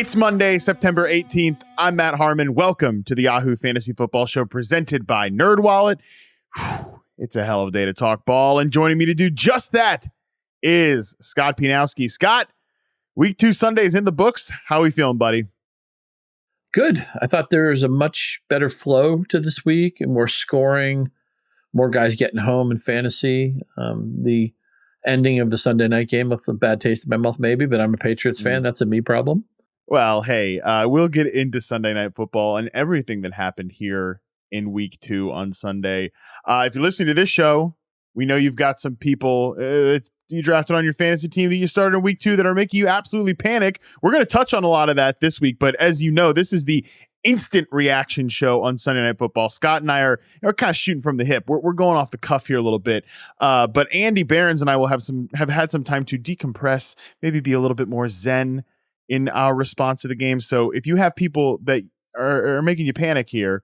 It's Monday, September 18th. I'm Matt Harmon. Welcome to the Yahoo Fantasy Football Show presented by NerdWallet. It's a hell of a day to talk ball, and joining me to do just that is Scott Pianowski. Scott, week 2 Sunday is in the books. How are we feeling, buddy? Good. I thought there was a much better flow to this week and more scoring, more guys getting home in fantasy. The ending of the Sunday night game left a bad taste in my mouth, maybe, but I'm a Patriots fan. That's a me problem. Well, hey, we'll get into Sunday Night Football and everything that happened here in week 2 on Sunday. If you're listening to this show, we know you've got some people you drafted on your fantasy team that you started in week 2 that are making you absolutely panic. We're going to touch on a lot of that this week, but as you know, this is the instant reaction show on Sunday Night Football. Scott and I are kind of shooting from the hip. We're going off the cuff here a little bit, but Andy Behrens and I will have had some time to decompress, maybe be a little bit more zen in our response to the game. So if you have people that are making you panic here,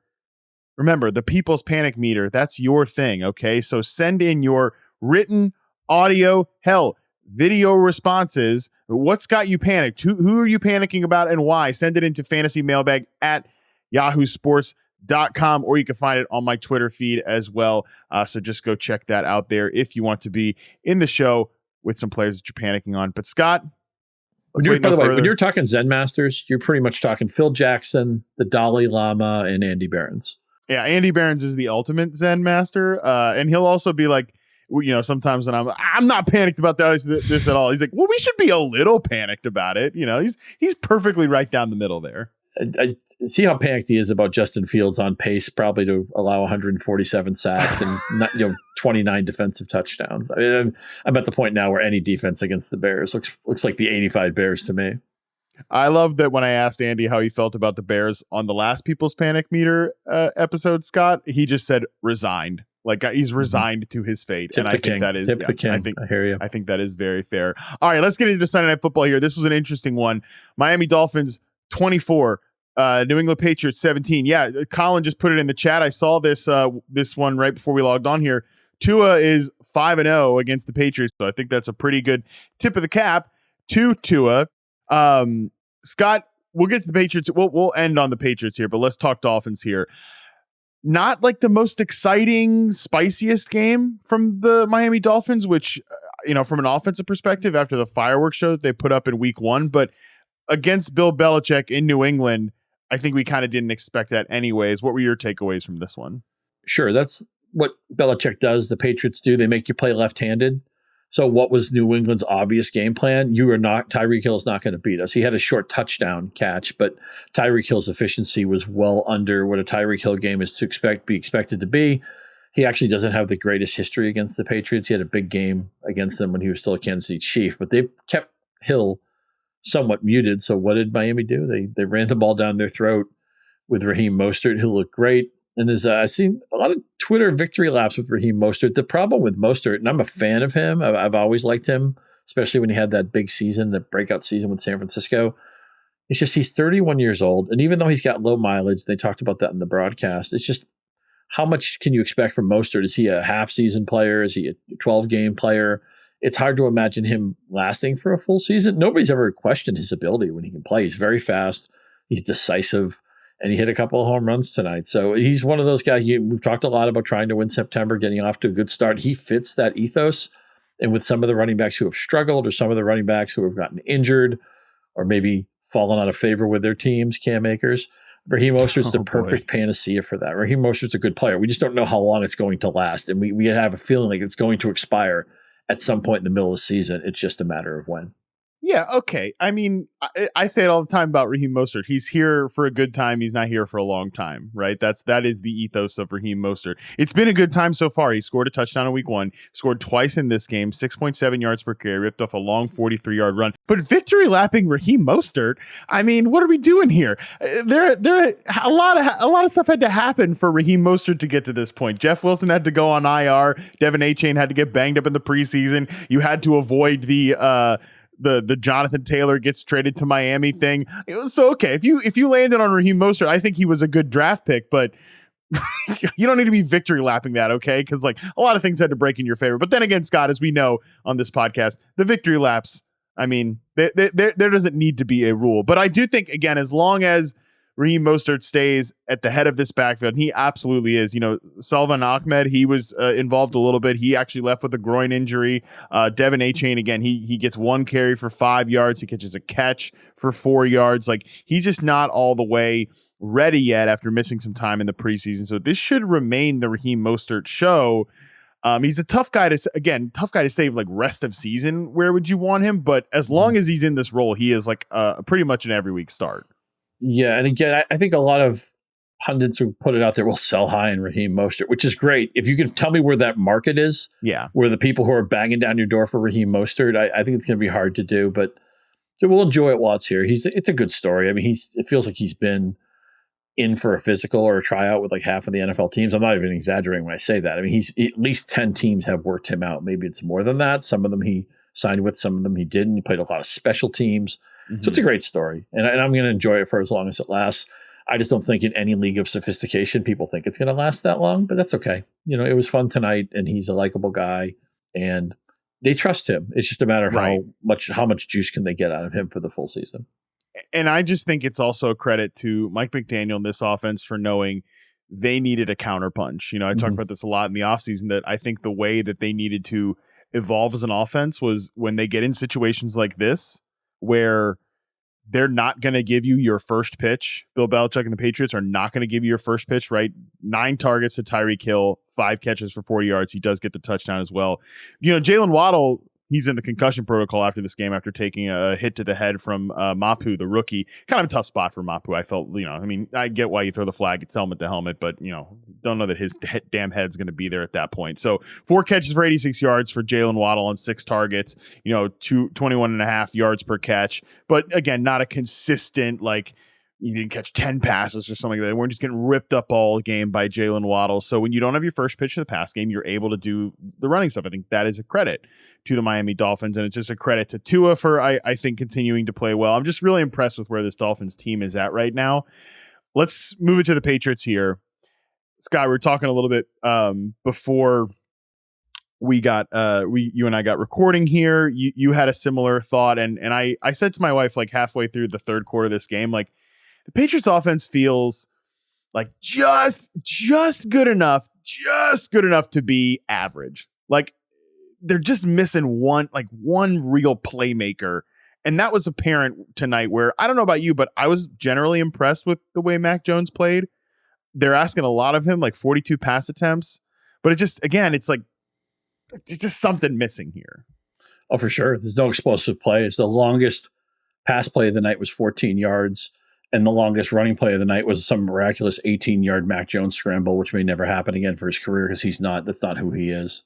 remember the people's panic meter. That's your thing. Okay. So send in your written, audio, hell, video responses. What's got you panicked? Who are you panicking about and why? Send it into fantasymailbag@yahoosports.com, or you can find it on my Twitter feed as well. So just go check that out there if you want to be in the show with some players that you're panicking on. But Scott, by the way, when you're talking Zen Masters, you're pretty much talking Phil Jackson, the Dalai Lama, and Andy Behrens. Yeah, Andy Behrens is the ultimate Zen master, and he'll also be like, you know, sometimes when I'm not panicked about this at all. He's like, well, we should be a little panicked about it. You know, he's perfectly right down the middle there. I see how panicked he is about Justin Fields on pace, probably to allow 147 sacks and 29 defensive touchdowns. I mean, I'm at the point now where any defense against the Bears looks like the 85 Bears to me. I love that when I asked Andy how he felt about the Bears on the last People's Panic Meter episode, Scott, he just said resigned. Like he's resigned to his fate. Tip and the I king. think that is, Tip the king. I hear you. I think that is very fair. All right, let's get into Sunday Night Football here. This was an interesting one. Miami Dolphins 24, New England Patriots 17. Yeah, Colin just put it in the chat. I saw this one right before we logged on here. Tua is 5-0 against the Patriots, so I think that's a pretty good tip of the cap to Tua. Scott, we'll get to the Patriots. We'll end on the Patriots here, but let's talk Dolphins here. Not like the most exciting, spiciest game from the Miami Dolphins, which, from an offensive perspective, after the fireworks show that they put up in week 1, but against Bill Belichick in New England, I think we kind of didn't expect that anyways. What were your takeaways from this one? Sure. That's what Belichick does. The Patriots do. They make you play left-handed. So what was New England's obvious game plan? Tyreek Hill's not going to beat us. He had a short touchdown catch, but Tyreek Hill's efficiency was well under what a Tyreek Hill game is be expected to be. He actually doesn't have the greatest history against the Patriots. He had a big game against them when he was still a Kansas City Chief, but they've kept Hill somewhat muted. So what did Miami do? They ran the ball down their throat with Raheem Mostert, who looked great. And there's I've seen a lot of Twitter victory laps with Raheem Mostert. The problem with Mostert, and I'm a fan of him, I've always liked him, especially when he had that big season, the breakout season with San Francisco. It's just he's 31 years old. And even though he's got low mileage, they talked about that in the broadcast, it's just how much can you expect from Mostert? Is he a half-season player? Is he a 12-game player? It's hard to imagine him lasting for a full season. Nobody's ever questioned his ability when he can play. He's very fast. He's decisive. And he hit a couple of home runs tonight. So he's one of those guys. We've talked a lot about trying to win September, getting off to a good start. He fits that ethos. And with some of the running backs who have struggled, or some of the running backs who have gotten injured, or maybe fallen out of favor with their teams, Cam Akers, Raheem Mostert's the perfect panacea for that. Raheem Mostert's a good player. We just don't know how long it's going to last. And we have a feeling like it's going to expire at some point in the middle of the season. It's just a matter of when. Yeah, okay. I mean, I say it all the time about Raheem Mostert. He's here for a good time. He's not here for a long time, right? That is the ethos of Raheem Mostert. It's been a good time so far. He scored a touchdown in week 1, scored twice in this game, 6.7 yards per carry, ripped off a long 43-yard run. But victory lapping Raheem Mostert, I mean, what are we doing here? There a lot of stuff had to happen for Raheem Mostert to get to this point. Jeff Wilson had to go on IR. Devin Achane had to get banged up in the preseason. You had to avoid the Jonathan Taylor gets traded to Miami thing. So, okay, if you landed on Raheem Mostert, I think he was a good draft pick, but you don't need to be victory lapping that, okay? Because like a lot of things had to break in your favor. But then again, Scott, as we know on this podcast, the victory laps I mean, there doesn't need to be a rule. But I do think, again, as long as Raheem Mostert stays at the head of this backfield, and he absolutely is. Salvan Ahmed, he was involved a little bit. He actually left with a groin injury. Devin Achane, again, he gets 1 carry for 5 yards. He catches a catch for 4 yards. Like, he's just not all the way ready yet after missing some time in the preseason. So this should remain the Raheem Mostert show. He's a tough guy to save like rest of season. Where would you want him? But as long as he's in this role, he is like pretty much an every week start. Yeah, and again, I think a lot of pundits who put it out there will sell high in Raheem Mostert, which is great. If you can tell me where that market is, where the people who are banging down your door for Raheem Mostert, I think it's going to be hard to do, but we'll enjoy it while it's here. It's a good story. I mean, it feels like he's been in for a physical or a tryout with like half of the NFL teams. I'm not even exaggerating when I say that. I mean, at least 10 teams have worked him out. Maybe it's more than that. Some of them he signed with, some of them he didn't. He played a lot of special teams. So it's a great story, and I'm going to enjoy it for as long as it lasts. I just don't think in any league of sophistication people think it's going to last that long, but that's okay. It was fun tonight, and he's a likable guy, and they trust him. It's just a matter of how much juice can they get out of him for the full season. And I just think it's also a credit to Mike McDaniel and this offense for knowing they needed a counterpunch. I talked about this a lot in the offseason, that I think the way that they needed to evolve as an offense was when they get in situations like this, where they're not going to give you your first pitch. Bill Belichick and the Patriots are not going to give you your first pitch, right? 9 targets to Tyreek Hill, 5 catches for 40 yards. He does get the touchdown as well. Jalen Waddle, he's in the concussion protocol after this game after taking a hit to the head from Mapu, the rookie. Kind of a tough spot for Mapu. I felt, I get why you throw the flag. It's helmet to helmet, but, don't know that his damn head's going to be there at that point. So 4 catches for 86 yards for Jalen Waddle on 6 targets, 21.5 yards per catch. But again, not a consistent, like, you didn't catch 10 passes or something like that. We're just getting ripped up all game by Jalen Waddle. So when you don't have your first pitch of the pass game, you're able to do the running stuff. I think that is a credit to the Miami Dolphins, and it's just a credit to Tua for, I think, continuing to play well. I'm just really impressed with where this Dolphins team is at right now. Let's move it to the Patriots here. Scott, we were talking a little bit before we got you and I got recording here. You had a similar thought, and I said to my wife, like, halfway through the third quarter of this game, like, the Patriots offense feels like just good enough to be average. Like, they're just missing one real playmaker. And that was apparent tonight, where I don't know about you, but I was generally impressed with the way Mac Jones played. They're asking a lot of him, like 42 pass attempts, but it's just something missing here. Oh, for sure. There's no explosive plays. The longest pass play of the night was 14 yards. And the longest running play of the night was some miraculous 18-yard Mac Jones scramble, which may never happen again for his career because that's not who he is.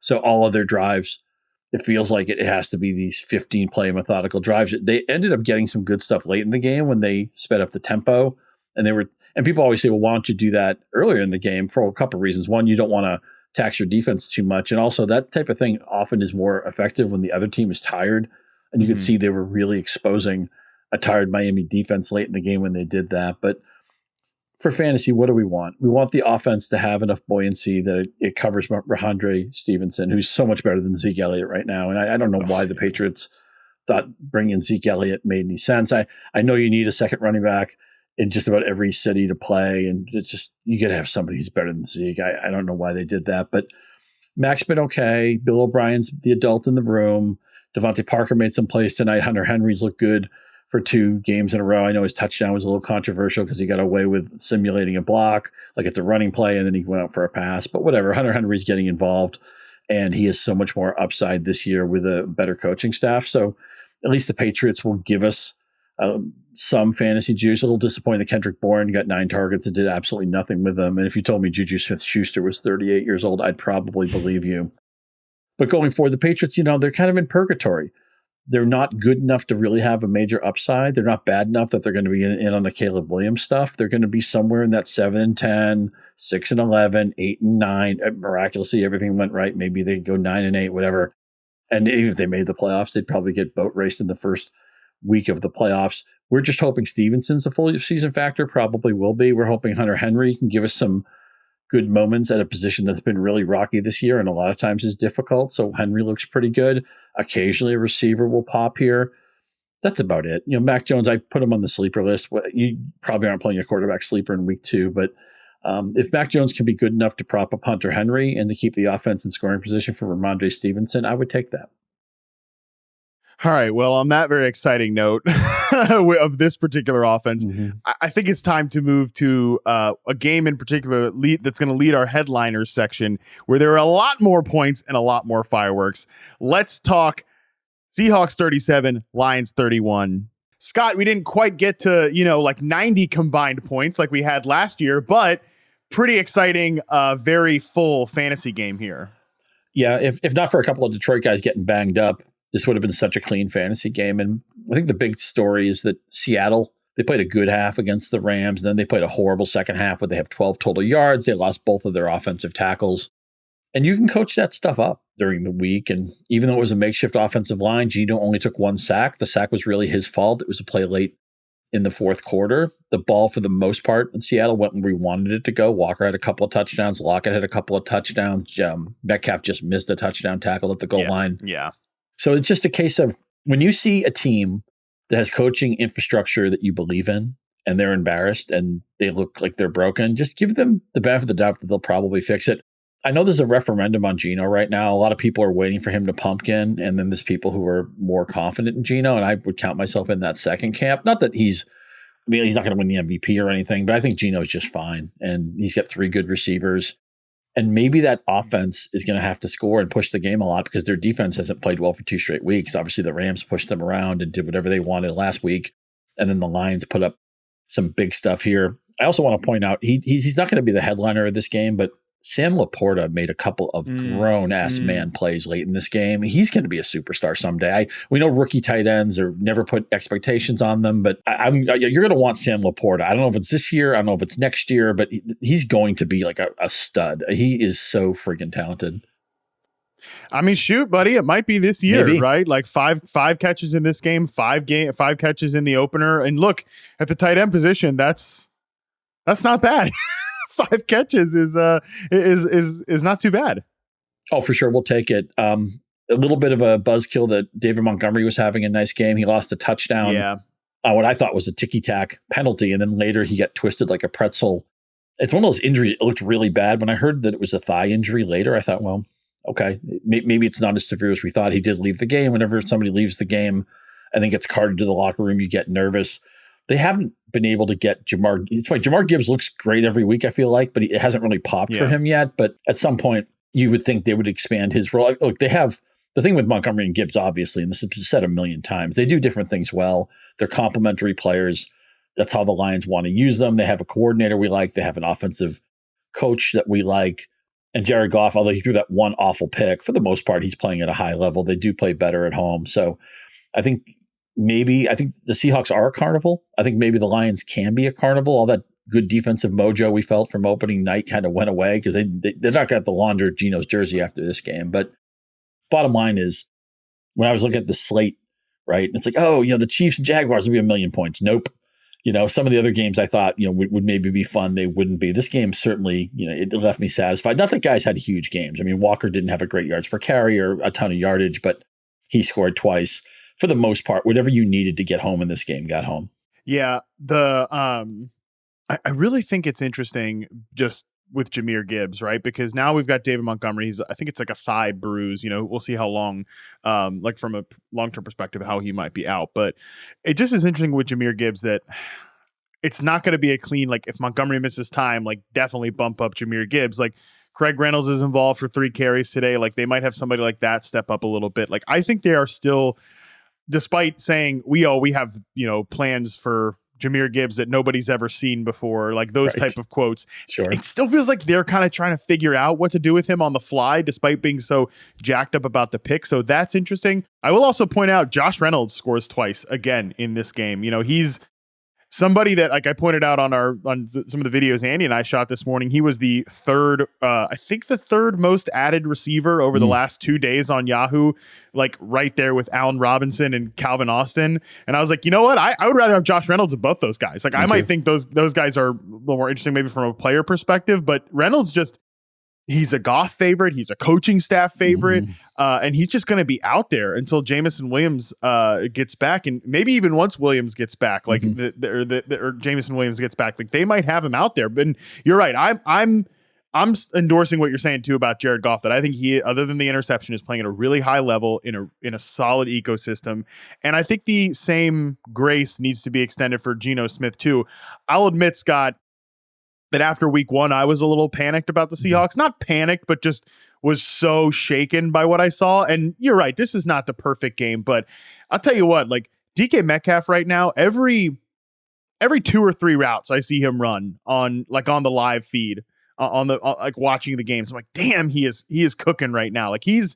So all of their drives, it feels like it has to be these 15-play methodical drives. They ended up getting some good stuff late in the game when they sped up the tempo. And people always say, well, why don't you do that earlier in the game, for a couple of reasons. One, you don't want to tax your defense too much. And also that type of thing often is more effective when the other team is tired. And you could see they were really exposing a tired Miami defense late in the game when they did that. But for fantasy, what do we want? We want the offense to have enough buoyancy that it covers Ramondre Stevenson, who's so much better than Zeke Elliott right now. And I don't know why the Patriots thought bringing Zeke Elliott made any sense. I know you need a second running back in just about every city to play, and it's just, you got to have somebody who's better than Zeke. I don't know why they did that, but Mac's been okay. Bill O'Brien's the adult in the room. Devontae Parker made some plays tonight. Hunter Henry's looked good for 2 games in a row. I know his touchdown was a little controversial because he got away with simulating a block, like it's a running play, and then he went out for a pass. But whatever, Hunter Henry's getting involved, and he has so much more upside this year with a better coaching staff. So at least the Patriots will give us some fantasy juice. A little disappointed that Kendrick Bourne got 9 targets and did absolutely nothing with them. And if you told me Juju Smith-Schuster was 38 years old, I'd probably believe you. But going forward, the Patriots, they're kind of in purgatory. They're not good enough to really have a major upside. They're not bad enough that they're going to be in on the Caleb Williams stuff. They're going to be somewhere in that 7-10, 6-11, 8-9. Miraculously, everything went right. Maybe they go 9-8, whatever. And even if they made the playoffs, they'd probably get boat raced in the first week of the playoffs. We're just hoping Stevenson's a full season factor. Probably will be. We're hoping Hunter Henry can give us some good moments at a position that's been really rocky this year and a lot of times is difficult. So Henry looks pretty good. Occasionally a receiver will pop here. That's about it. Mac Jones, I put him on the sleeper list. You probably aren't playing a quarterback sleeper in week 2, but if Mac Jones can be good enough to prop up Hunter Henry and to keep the offense in scoring position for Ramondre Stevenson, I would take that. All right. Well, on that very exciting note of this particular offense, I think it's time to move to a game in particular that's going to lead our headliners section, where there are a lot more points and a lot more fireworks. Let's talk Seahawks 37, Lions 31. Scott, we didn't quite get to, 90 combined points like we had last year, but pretty exciting, very full fantasy game here. Yeah, if not for a couple of Detroit guys getting banged up, this would have been such a clean fantasy game. And I think the big story is that Seattle, they played a good half against the Rams, and then they played a horrible second half where they have 12 total yards. They lost both of their offensive tackles. And you can coach that stuff up during the week. And even though it was a makeshift offensive line, Gino only took 1 sack. The sack was really his fault. It was a play late in the fourth quarter. The ball, for the most part, in Seattle went where we wanted it to go. Walker had a couple of touchdowns. Lockett had a couple of touchdowns. Metcalf just missed a touchdown tackle at the goal line. Yeah. So it's just a case of when you see a team that has coaching infrastructure that you believe in and they're embarrassed and they look like they're broken, just give them the benefit of the doubt that they'll probably fix it. I know there's a referendum on Gino right now. A lot of people are waiting for him to pumpkin, and then there's people who are more confident in Gino, and I would count myself in that second camp. Not that he's not going to win the MVP or anything, but I think Gino's just fine, and he's got 3 good receivers. And maybe that offense is going to have to score and push the game a lot because their defense hasn't played well for 2 straight weeks. Obviously, the Rams pushed them around and did whatever they wanted last week. And then the Lions put up some big stuff here. I also want to point out, he's not going to be the headliner of this game, but Sam Laporta made a couple of grown-ass man plays late in this game. He's going to be a superstar someday. We know rookie tight ends or never put expectations on them, but you're going to want Sam Laporta. I don't know if it's this year. I don't know if it's next year, but he's going to be like a stud. He is so freaking talented. I mean, shoot, buddy, it might be this year, Maybe. Right? Like five catches in this game, 5 catches in the opener. And look, at the tight end position, that's not bad. 5 catches is not too bad. Oh, for sure. We'll take it. A little bit of a buzzkill that David Montgomery was having a nice game. He lost a touchdown. Yeah. What I thought was a ticky-tack penalty, and then later he got twisted like a pretzel. It's one of those injuries. It looked really bad. When I heard that it was a thigh injury later, I thought, well, okay, maybe it's not as severe as we thought. He did leave the game. Whenever somebody leaves the game and then gets carted to the locker room, you get nervous. They haven't been able to get Jamar. It's funny. Jamar Gibbs looks great every week, I feel like, but it hasn't really popped for him yet. But at some point, you would think they would expand his role. Look, they have the thing with Montgomery and Gibbs, obviously, and this has been said a million times. They do different things well. They're complementary players. That's how the Lions want to use them. They have a coordinator we like. They have an offensive coach that we like. And Jared Goff, although he threw that one awful pick, for the most part, he's playing at a high level. They do play better at home. So I think the Seahawks are a carnival. I think maybe the Lions can be a carnival. All that good defensive mojo we felt from opening night kind of went away because they're not going to launder Gino's jersey after this game. But bottom line is, when I was looking at the slate, right, it's like, the Chiefs and Jaguars would be 1,000,000 points. Nope. Some of the other games I thought, would maybe be fun. They wouldn't be. This game certainly, it left me satisfied. Not that guys had huge games. I mean, Walker didn't have a great yards per carry or a ton of yardage, but he scored twice. For the most part, whatever you needed to get home in this game got home. Yeah. I really think it's interesting just with Jahmyr Gibbs, right? Because now we've got David Montgomery. I think it's like a thigh bruise. We'll see how long, like from a long-term perspective, how he might be out. But it just is interesting with Jahmyr Gibbs that it's not going to be a clean, like if Montgomery misses time, like definitely bump up Jahmyr Gibbs. Like Craig Reynolds is involved for 3 carries today. Like they might have somebody like that step up a little bit. Like I think they are still, despite saying we have, plans for Jahmyr Gibbs that nobody's ever seen before, like those type of quotes. Sure. It still feels like they're kind of trying to figure out what to do with him on the fly, despite being so jacked up about the pick. So that's interesting. I will also point out Josh Reynolds scores twice again in this game. somebody that, like I pointed out on some of the videos Andy and I shot this morning, he was the third, I think the third most added receiver over the last 2 days on Yahoo, like right there with Allen Robinson and Calvin Austin. And I was like, you know what? I would rather have Josh Reynolds than both those guys. Like, I might think those guys are a little more interesting maybe from a player perspective, but Reynolds he's a Goff favorite. He's a coaching staff favorite. And he's just going to be out there until Jameson Williams gets back. And maybe even once Williams gets back, like or Jameson Williams gets back, like they might have him out there. But you're right. I'm endorsing what you're saying too about Jared Goff, that I think he, other than the interception, is playing at a really high level in a solid ecosystem. And I think the same grace needs to be extended for Geno Smith too. I'll admit, Scott, that after week 1, I was a little panicked about the Seahawks. Not panicked, but just was so shaken by what I saw. And you're right, this is not the perfect game, but I'll tell you what, like DK Metcalf right now, every 2 or 3 routes I see him run on the live feed, like watching the games. I'm like, damn, he is cooking right now. Like he's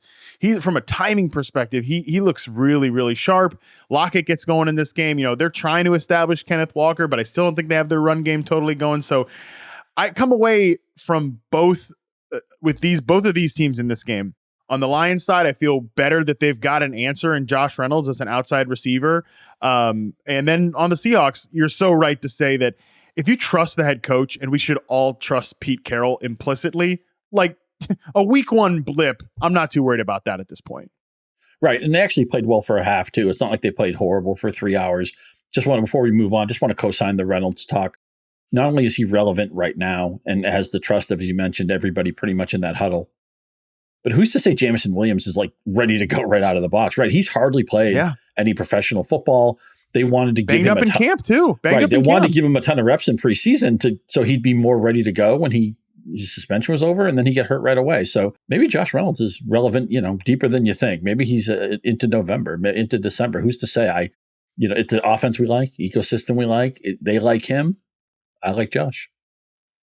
from a timing perspective, he looks really, really sharp. Lockett gets going in this game. You know, they're trying to establish Kenneth Walker, but I still don't think they have their run game totally going. So I come away from both of these teams in this game. On the Lions side, I feel better that they've got an answer in Josh Reynolds as an outside receiver. And then on the Seahawks, you're so right to say that if you trust the head coach, and we should all trust Pete Carroll implicitly, like a week 1 blip, I'm not too worried about that at this point. Right. And they actually played well for a half too. It's not like they played horrible for 3 hours. Before we move on, just want to co-sign the Reynolds talk. Not only is he relevant right now and has the trust of, as you mentioned, everybody pretty much in that huddle, but who's to say Jameson Williams is like ready to go right out of the box, right? He's hardly played any professional football. They wanted to give him up in camp too. They wanted to give him a ton of reps in preseason so he'd be more ready to go when his suspension was over, and then he get hurt right away. So maybe Josh Reynolds is relevant, deeper than you think. Maybe he's into November, into December. Who's to say? It's the offense we like, ecosystem we like. They like him. I like Josh.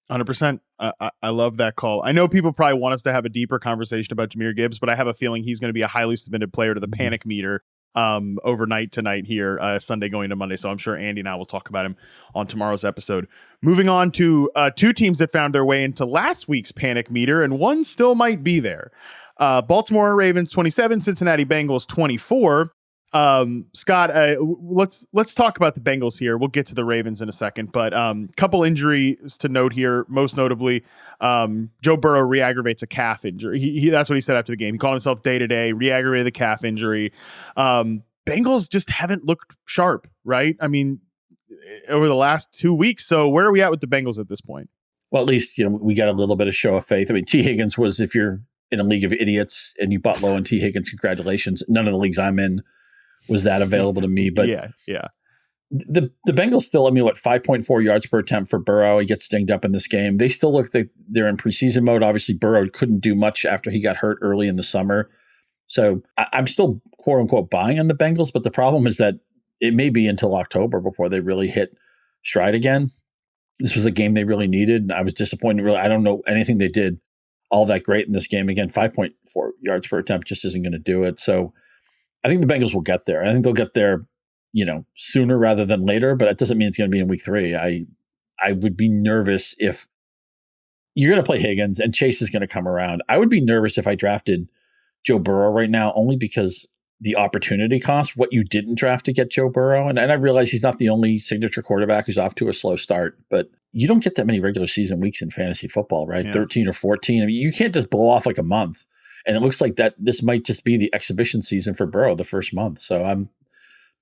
100%. I love that call. I know people probably want us to have a deeper conversation about Jahmyr Gibbs, but I have a feeling he's going to be a highly submitted player to the panic meter overnight tonight here, Sunday going to Monday. So I'm sure Andy and I will talk about him on tomorrow's episode. Moving on to 2 teams that found their way into last week's panic meter, and one still might be there. Baltimore Ravens 27, Cincinnati Bengals 24. Scott, let's talk about the Bengals here. We'll get to the Ravens in a second, but couple injuries to note here. Most notably, Joe Burrow re-aggravates a calf injury. He that's what he said after the game. He called himself day-to-day, re-aggravated the calf injury. Bengals just haven't looked sharp, right? I mean, over the last 2 weeks. So where are we at with the Bengals at this point? Well, at least, we got a little bit of show of faith. I mean, T. Higgins was, if you're in a league of idiots and you bought low on T. Higgins, congratulations. None of the leagues I'm in was that available to me. But yeah. The Bengals still, 5.4 yards per attempt for Burrow. He gets dinged up in this game. They still look like they're in preseason mode. Obviously, Burrow couldn't do much after he got hurt early in the summer. So I'm still, quote unquote, buying on the Bengals. But the problem is that it may be until October before they really hit stride again. This was a game they really needed. I was disappointed. Really, I don't know anything they did all that great in this game. Again, 5.4 yards per attempt just isn't going to do it. So I think the Bengals will get there. I think they'll get there, sooner rather than later, but that doesn't mean it's going to be in week 3. I would be nervous if you're going to play Higgins and Chase is going to come around. I would be nervous if I drafted Joe Burrow right now, only because the opportunity cost, what you didn't draft to get Joe Burrow. And I realize he's not the only signature quarterback who's off to a slow start, but you don't get that many regular season weeks in fantasy football, right? Yeah. 13 or 14. You can't just blow off like a month. And it looks like that this might just be the exhibition season for Burrow the first month. So I'm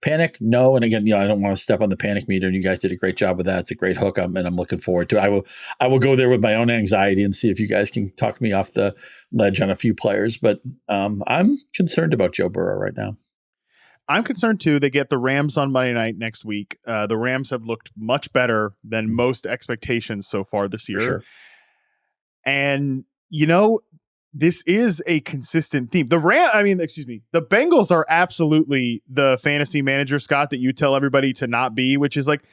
panic. No. And again, I don't want to step on the panic meter, and you guys did a great job with that. It's a great hook up, and I'm looking forward to it. I will go there with my own anxiety and see if you guys can talk me off the ledge on a few players. But I'm concerned about Joe Burrow right now. I'm concerned too. They get the Rams on Monday night next week. The Rams have looked much better than most expectations so far this year. Sure. And, this is a consistent theme. The Bengals are absolutely the fantasy manager, Scott, that you tell everybody to not be, which is like,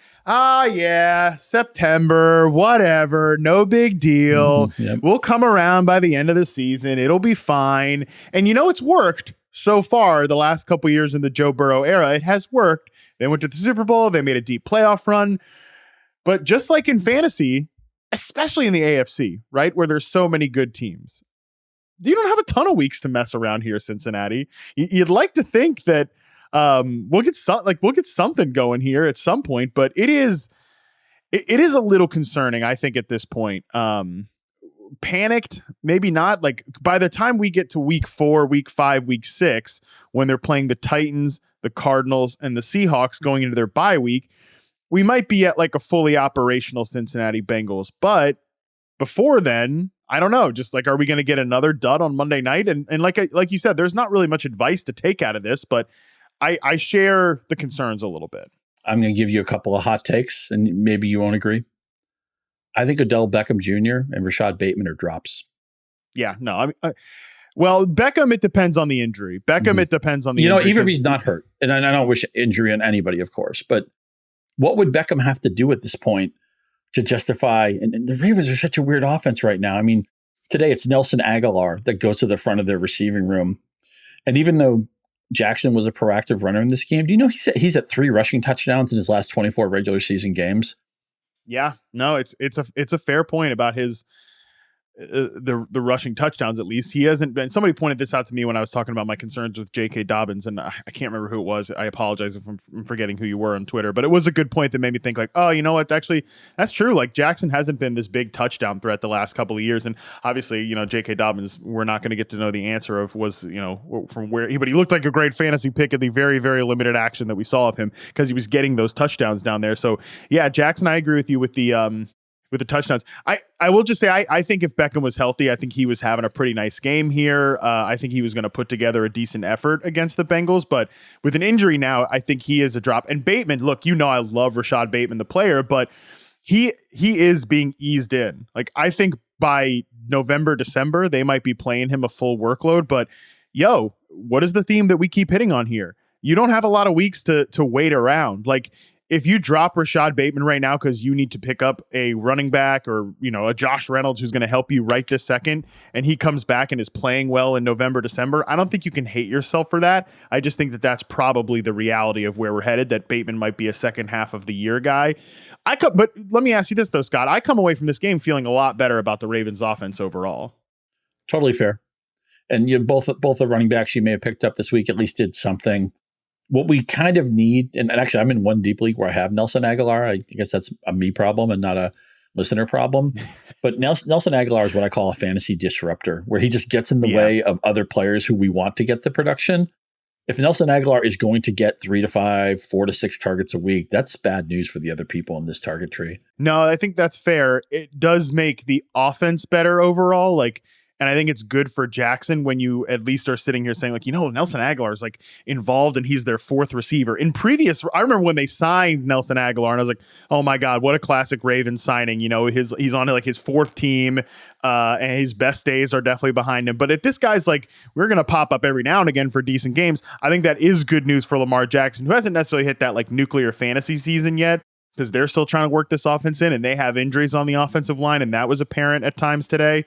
September, whatever, no big deal. Mm-hmm. Yep. We'll come around by the end of the season. It'll be fine. And it's worked so far, the last couple years in the Joe Burrow era, it has worked. They went to the Super Bowl. They made a deep playoff run. But just like in fantasy, especially in the AFC, right, where there's so many good teams, you don't have a ton of weeks to mess around here, Cincinnati. You'd like to think that we'll get something going here at some point, but it is a little concerning, I think, at this point. Panicked, maybe not. Like by the time we get to week 4, week 5, week 6, when they're playing the Titans, the Cardinals, and the Seahawks going into their bye week, we might be at like a fully operational Cincinnati Bengals. But before then, I don't know. Just like, are we going to get another dud on Monday night? And like you said, there's not really much advice to take out of this, but I share the concerns a little bit. I'm going to give you a couple of hot takes, and maybe you won't agree. I think Odell Beckham Jr. and Rashad Bateman are drops. Yeah, no. I mean, well, Beckham, it depends on the injury. It depends on the injury. Even if he's not hurt, and I don't wish injury on anybody, of course, but what would Beckham have to do at this point to justify? And the Ravens are such a weird offense right now. I mean, today it's Nelson Aguilar that goes to the front of their receiving room. And even though Jackson was a proactive runner in this game, do you know he's at 3 rushing touchdowns in his last 24 regular season games? Yeah, no, it's a fair point about his the rushing touchdowns. At least he hasn't been. Somebody pointed this out to me when I was talking about my concerns with J.K. Dobbins, and I can't remember who it was. I apologize if I'm forgetting who you were on Twitter, but it was a good point that made me think like, oh, you know what? Actually, that's true. Like Jackson hasn't been this big touchdown threat the last couple of years, and obviously, J.K. Dobbins, we're not going to get to know the answer of was from where but he looked like a great fantasy pick at the very, very limited action that we saw of him because he was getting those touchdowns down there. So yeah, Jackson, I agree with you with the touchdowns. I will just say, I think if Beckham was healthy, I think he was having a pretty nice game here. I think he was going to put together a decent effort against the Bengals, but with an injury now, I think he is a drop. And Bateman, look, I love Rashad Bateman, the player, but he is being eased in. Like, I think by November, December, they might be playing him a full workload, but what is the theme that we keep hitting on here? You don't have a lot of weeks to wait around. Like, if you drop Rashad Bateman right now because you need to pick up a running back or, a Josh Reynolds who's going to help you right this second, and he comes back and is playing well in November, December, I don't think you can hate yourself for that. I just think that that's probably the reality of where we're headed, that Bateman might be a second half of the year guy. But let me ask you this, though, Scott. I come away from this game feeling a lot better about the Ravens offense overall. Totally fair. And both the running backs you may have picked up this week at least did something. What we kind of need, and actually I'm in one deep league where I have Nelson Aguilar. I guess that's a me problem and not a listener problem. But Nelson Aguilar is what I call a fantasy disruptor, where he just gets in the way of other players who we want to get the production. If Nelson Aguilar is going to get 3 to 5, 4 to 6 targets a week, that's bad news for the other people in this target tree. No, I think that's fair. It does make the offense better overall. And I think it's good for Jackson when you at least are sitting here saying, like, Nelson Aguilar is like involved and he's their 4th receiver. I remember when they signed Nelson Aguilar and I was like, oh my God, what a classic Ravens signing. He's on like his 4th team and his best days are definitely behind him. But if this guy's like, we're going to pop up every now and again for decent games, I think that is good news for Lamar Jackson, who hasn't necessarily hit that like nuclear fantasy season yet, because they're still trying to work this offense in and they have injuries on the offensive line. And that was apparent at times today.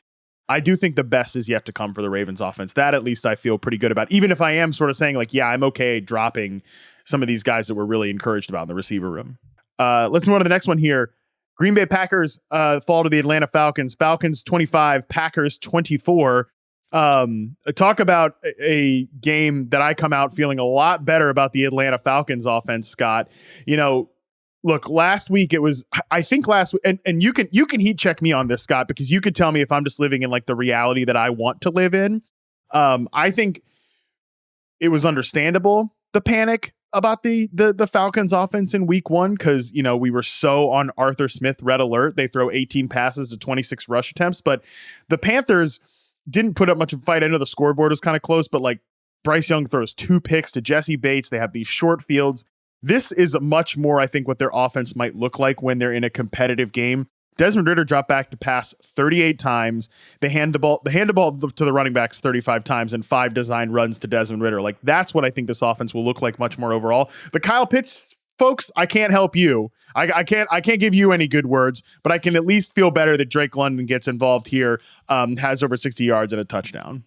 I do think the best is yet to come for the Ravens offense. That at least I feel pretty good about, even if I am sort of saying like, yeah, I'm okay dropping some of these guys that we're really encouraged about in the receiver room. Let's move on to the next one here. Green Bay Packers fall to the Atlanta Falcons. Falcons 25, Packers 24. Talk about a game that I come out feeling a lot better about the Atlanta Falcons offense, Scott. Look, last week it was, I think last week, and you can heat check me on this, Scott, because you could tell me if I'm just living in like the reality that I want to live in. I think it was understandable, the panic about the Falcons offense in week 1, because, we were so on Arthur Smith red alert. They throw 18 passes to 26 rush attempts, but the Panthers didn't put up much of a fight. I know the scoreboard was kind of close, but like Bryce Young throws 2 picks to Jesse Bates. They have these short fields. This is much more, I think, what their offense might look like when they're in a competitive game. Desmond Ridder dropped back to pass 38 times. They hand the ball to the running backs 35 times and 5 design runs to Desmond Ridder. Like, that's what I think this offense will look like much more overall. The Kyle Pitts folks, I can't help you. I can't give you any good words, but I can at least feel better that Drake London gets involved here, has over 60 yards and a touchdown.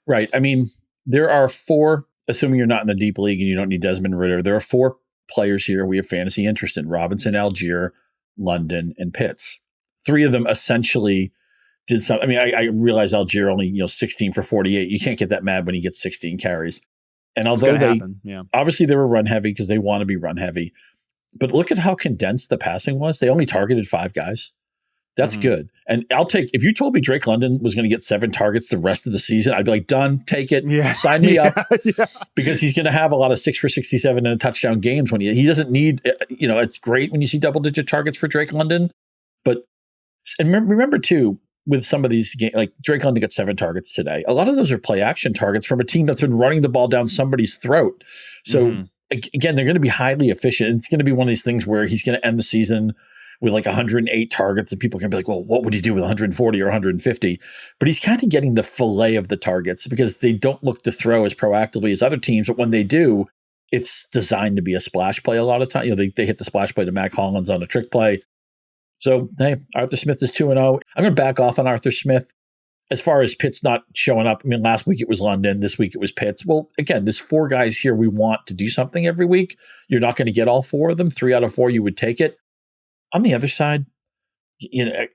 Right. I mean, there are four, assuming you're not in the deep league and you don't need Desmond Ridder, there are four players here we have fantasy interest in: Robinson, Algier, London, and Pitts. Three of them essentially did something. I mean, I realize Algier only 16 for 48. You can't get that mad when he gets 16 carries. And although obviously they were run heavy because they want to be run heavy, but look at how condensed the passing was. They only targeted 5 guys. That's good. And if you told me Drake London was going to get 7 targets the rest of the season, I'd be like, done, take it, sign me up, because he's going to have a lot of 6 for 67 and a touchdown games when he doesn't need, it's great when you see double-digit targets for Drake London. But, and remember too, with some of these games, like Drake London got 7 targets today. A lot of those are play action targets from a team that's been running the ball down somebody's throat. So again, they're going to be highly efficient. It's going to be one of these things where he's going to end the season with like 108 targets, and people can be like, well, what would he do with 140 or 150? But he's kind of getting the fillet of the targets because they don't look to throw as proactively as other teams. But when they do, it's designed to be a splash play a lot of time. They hit the splash play to Mac Hollins on a trick play. So, hey, Arthur Smith is 2-0. I'm going to back off on Arthur Smith. As far as Pitts not showing up, I mean, last week it was London. This week it was Pitts. Well, again, there's 4 guys here we want to do something every week. You're not going to get all 4 of them. 3 out of 4, you would take it. On the other side,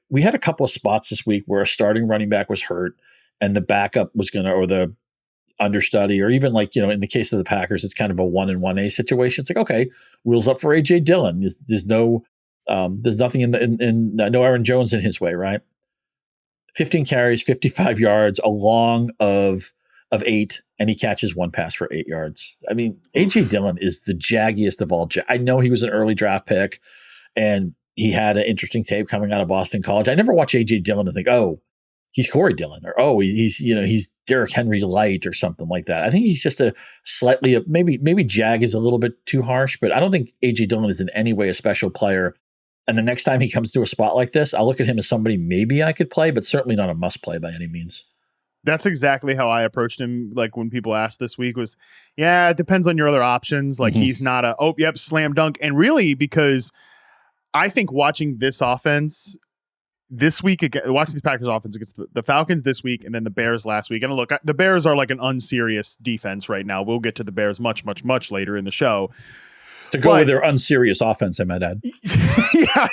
we had a couple of spots this week where a starting running back was hurt and the backup was or the understudy, or even in the case of the Packers, it's kind of a 1-1A situation. It's like, okay, wheels up for A.J. Dillon. There's nothing no Aaron Jones in his way, right? 15 carries, 55 yards, a long of 8, and he catches 1 pass for 8 yards. I mean, A.J. Dillon is the jaggiest of all. I know he was an early draft pick, and he had an interesting tape coming out of Boston College. I never watch A.J. Dillon and think, oh, he's Corey Dillon, or oh, he's Derrick Henry light or something like that. I think he's just maybe jag is a little bit too harsh, but I don't think A.J. Dillon is in any way a special player. And the next time he comes to a spot like this, I'll look at him as somebody maybe I could play, but certainly not a must play by any means. That's exactly how I approached him. Like when people asked this week was, it depends on your other options. Like he's not slam dunk. And really, because I think watching this offense this week, watching this Packers offense against the Falcons this week and then the Bears last week. And look, the Bears are like an unserious defense right now. We'll get to the Bears much, much, much later in the show. To go with their unserious offense, I might add. Yeah,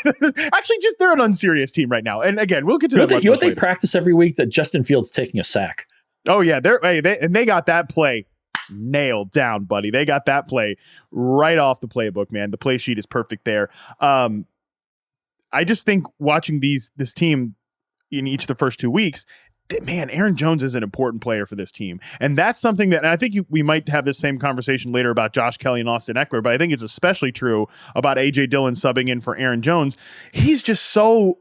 actually, they're an unserious team right now. And again, we'll get to that. You know what they practice every week? That Justin Fields taking a sack. Oh yeah, they got that play nailed down, buddy. They got that play right off the playbook, man. The play sheet is perfect there. I just think watching this team in each of the first 2 weeks, man, Aaron Jones is an important player for this team. And that's something that, and I think we might have this same conversation later about Josh Kelly and Austin Eckler, but I think it's especially true about A.J. Dillon subbing in for Aaron Jones. He's just so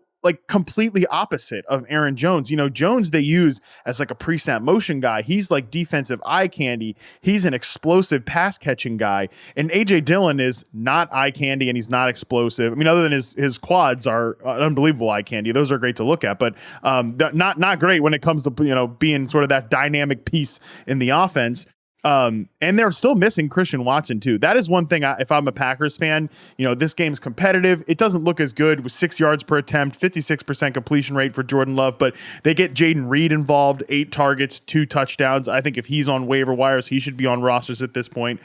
completely opposite of Aaron Jones. Jones they use as like a pre-snap motion guy. He's like defensive eye candy. He's an explosive pass catching guy. And A.J. Dillon is not eye candy and he's not explosive. I mean, other than his quads are unbelievable eye candy. Those are great to look at, but not great when it comes to being sort of that dynamic piece in the offense. And they're still missing Christian Watson too. That is one thing. If I'm a Packers fan, this game's competitive. It doesn't look as good with 6 yards per attempt, 56% completion rate for Jordan Love, but they get Jaden Reed involved, 8 targets, 2 touchdowns. I think if he's on waiver wires, he should be on rosters at this point.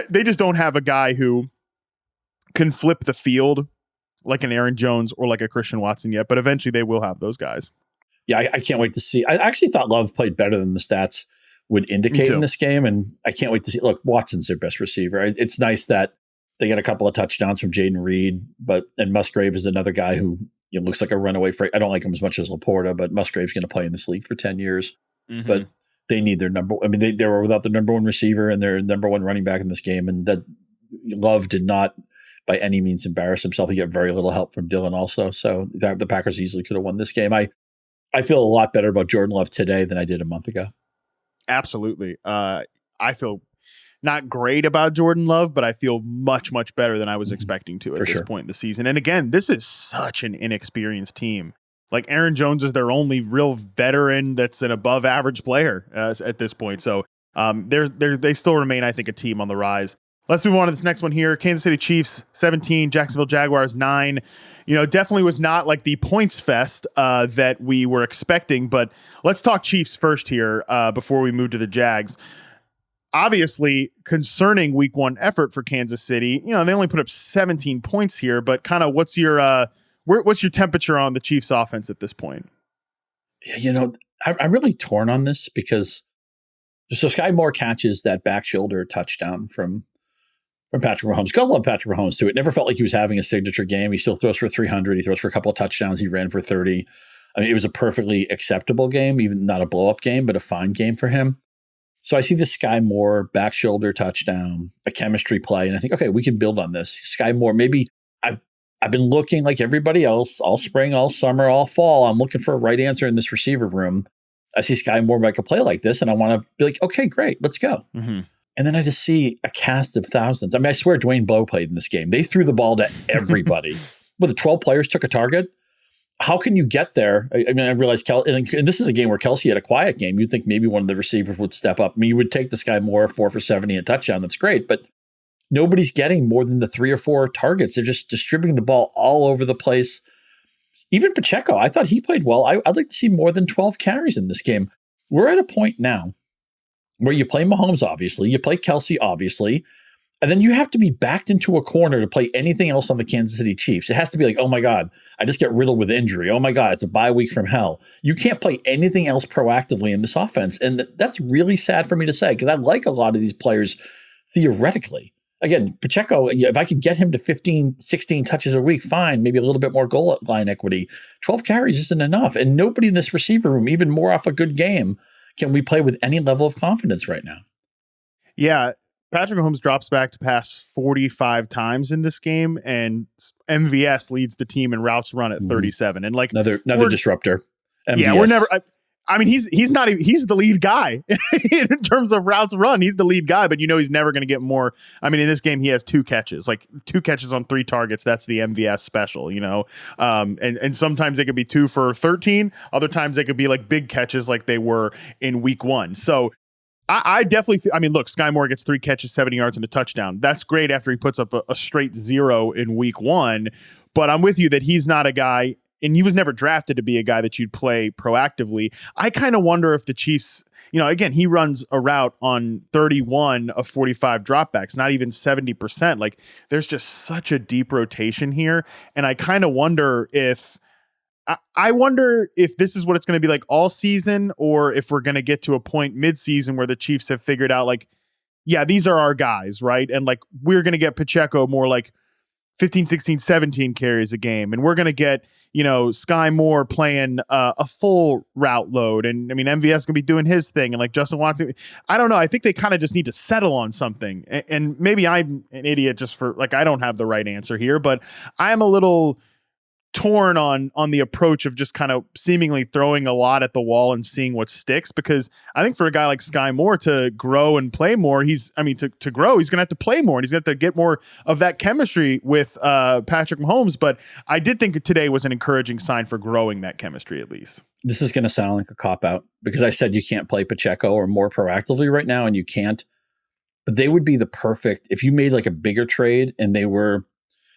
They just don't have a guy who can flip the field like an Aaron Jones or like a Christian Watson yet, but eventually they will have those guys. Yeah, I can't wait to see. I actually thought Love played better than the stats would indicate in this game, and I can't wait to see. Look, Watson's their best receiver. It's nice that they get a couple of touchdowns from Jaden Reed, and Musgrave is another guy who looks like a runaway freight. I don't like him as much as Laporta, but Musgrave's going to play in this league for 10 years. But they need their they were without their number 1 receiver and their number 1 running back in this game, and that Love did not by any means embarrass himself. He got very little help from Dillon also, so the Packers easily could have won this game. I feel a lot better about Jordan Love today than I did a month ago. Absolutely. I feel not great about Jordan Love, but I feel much, much better than I was expecting to at this point in the season. And again, this is such an inexperienced team. Like Aaron Jones is their only real veteran that's an above average player at this point. So they still remain, I think, a team on the rise. Let's move on to this next one here. Kansas City Chiefs 17, Jacksonville Jaguars 9. Definitely was not like the points fest that we were expecting, but let's talk Chiefs first here before we move to the Jags. Obviously, concerning week 1 effort for Kansas City. They only put up 17 points here, but kind of what's your temperature on the Chiefs offense at this point? I'm really torn on this because Sky Moore catches that back shoulder touchdown from Patrick Mahomes. Gotta love Patrick Mahomes too. It never felt like he was having a signature game. He still throws for 300. He throws for a couple of touchdowns. He ran for 30. I mean, it was a perfectly acceptable game, even not a blow-up game, but a fine game for him. So I see the Sky Moore back shoulder touchdown, a chemistry play, and I think, okay, we can build on this. Sky Moore, maybe I've been looking like everybody else all spring, all summer, all fall. I'm looking for a right answer in this receiver room. I see Sky Moore make a play like this, and I want to be like, okay, great, let's go. Mm-hmm. And then I just see a cast of thousands. I mean, I swear Dwayne Blow played in this game. They threw the ball to everybody. But the 12 players took a target. How can you get there? I mean, I realized and this is a game where Kelsey had a quiet game. You'd think maybe one of the receivers would step up. I mean, you would take this guy Moore 4 for 70 and a touchdown. That's great. But nobody's getting more than the 3 or 4 targets. They're just distributing the ball all over the place. Even Pacheco, I thought he played well. I'd like to see more than 12 carries in this game. We're at a point now where you play Mahomes, obviously. You play Kelsey, obviously. And then you have to be backed into a corner to play anything else on the Kansas City Chiefs. It has to be like, oh my God, I just get riddled with injury. Oh my God, it's a bye week from hell. You can't play anything else proactively in this offense. And that's really sad for me to say because I like a lot of these players theoretically. Again, Pacheco, if I could get him to 15, 16 touches a week, fine, maybe a little bit more goal line equity. 12 carries isn't enough. And nobody in this receiver room, even more off a good game, can we play with any level of confidence right now. Yeah. Patrick Mahomes drops back to pass 45 times in this game, and MVS leads the team in routes run at 37. And like another disruptor. MVS. Yeah, we're never. I mean, he's the lead guy in terms of routes run. He's the lead guy, but he's never going to get more. I mean, in this game, he has 2 catches, like 2 catches on 3 targets. That's the MVS special, and sometimes they could be 2 for 13. Other times they could be like big catches like they were in week 1. So I definitely, look, Sky Moore gets 3 catches, 70 yards and a touchdown. That's great after he puts up a straight 0 in week 1. But I'm with you that he's not a guy, and he was never drafted to be a guy that you'd play proactively. I kind of wonder if the Chiefs, again, he runs a route on 31 of 45 dropbacks, not even 70%. Like there's just such a deep rotation here. And I kind of wonder if, this is what it's going to be like all season, or if we're going to get to a point mid-season where the Chiefs have figured out like, yeah, these are our guys, right? And like, we're going to get Pacheco more like 15, 16, 17 carries a game. And we're going to get, Sky Moore playing a full route load. And I mean, MVS going to be doing his thing. And like Justin Watson, I don't know. I think they kind of just need to settle on something. And maybe I'm an idiot just for like, I don't have the right answer here, but I am a little torn on the approach of just kind of seemingly throwing a lot at the wall and seeing what sticks, because I think for a guy like Sky Moore to grow and play more, to grow, he's going to have to play more, and he's going to have to get more of that chemistry with Patrick Mahomes. But I did think today was an encouraging sign for growing that chemistry, at least. This is going to sound like a cop-out because I said you can't play Pacheco or more proactively right now, and you can't. But they would be the perfect, if you made like a bigger trade and they were,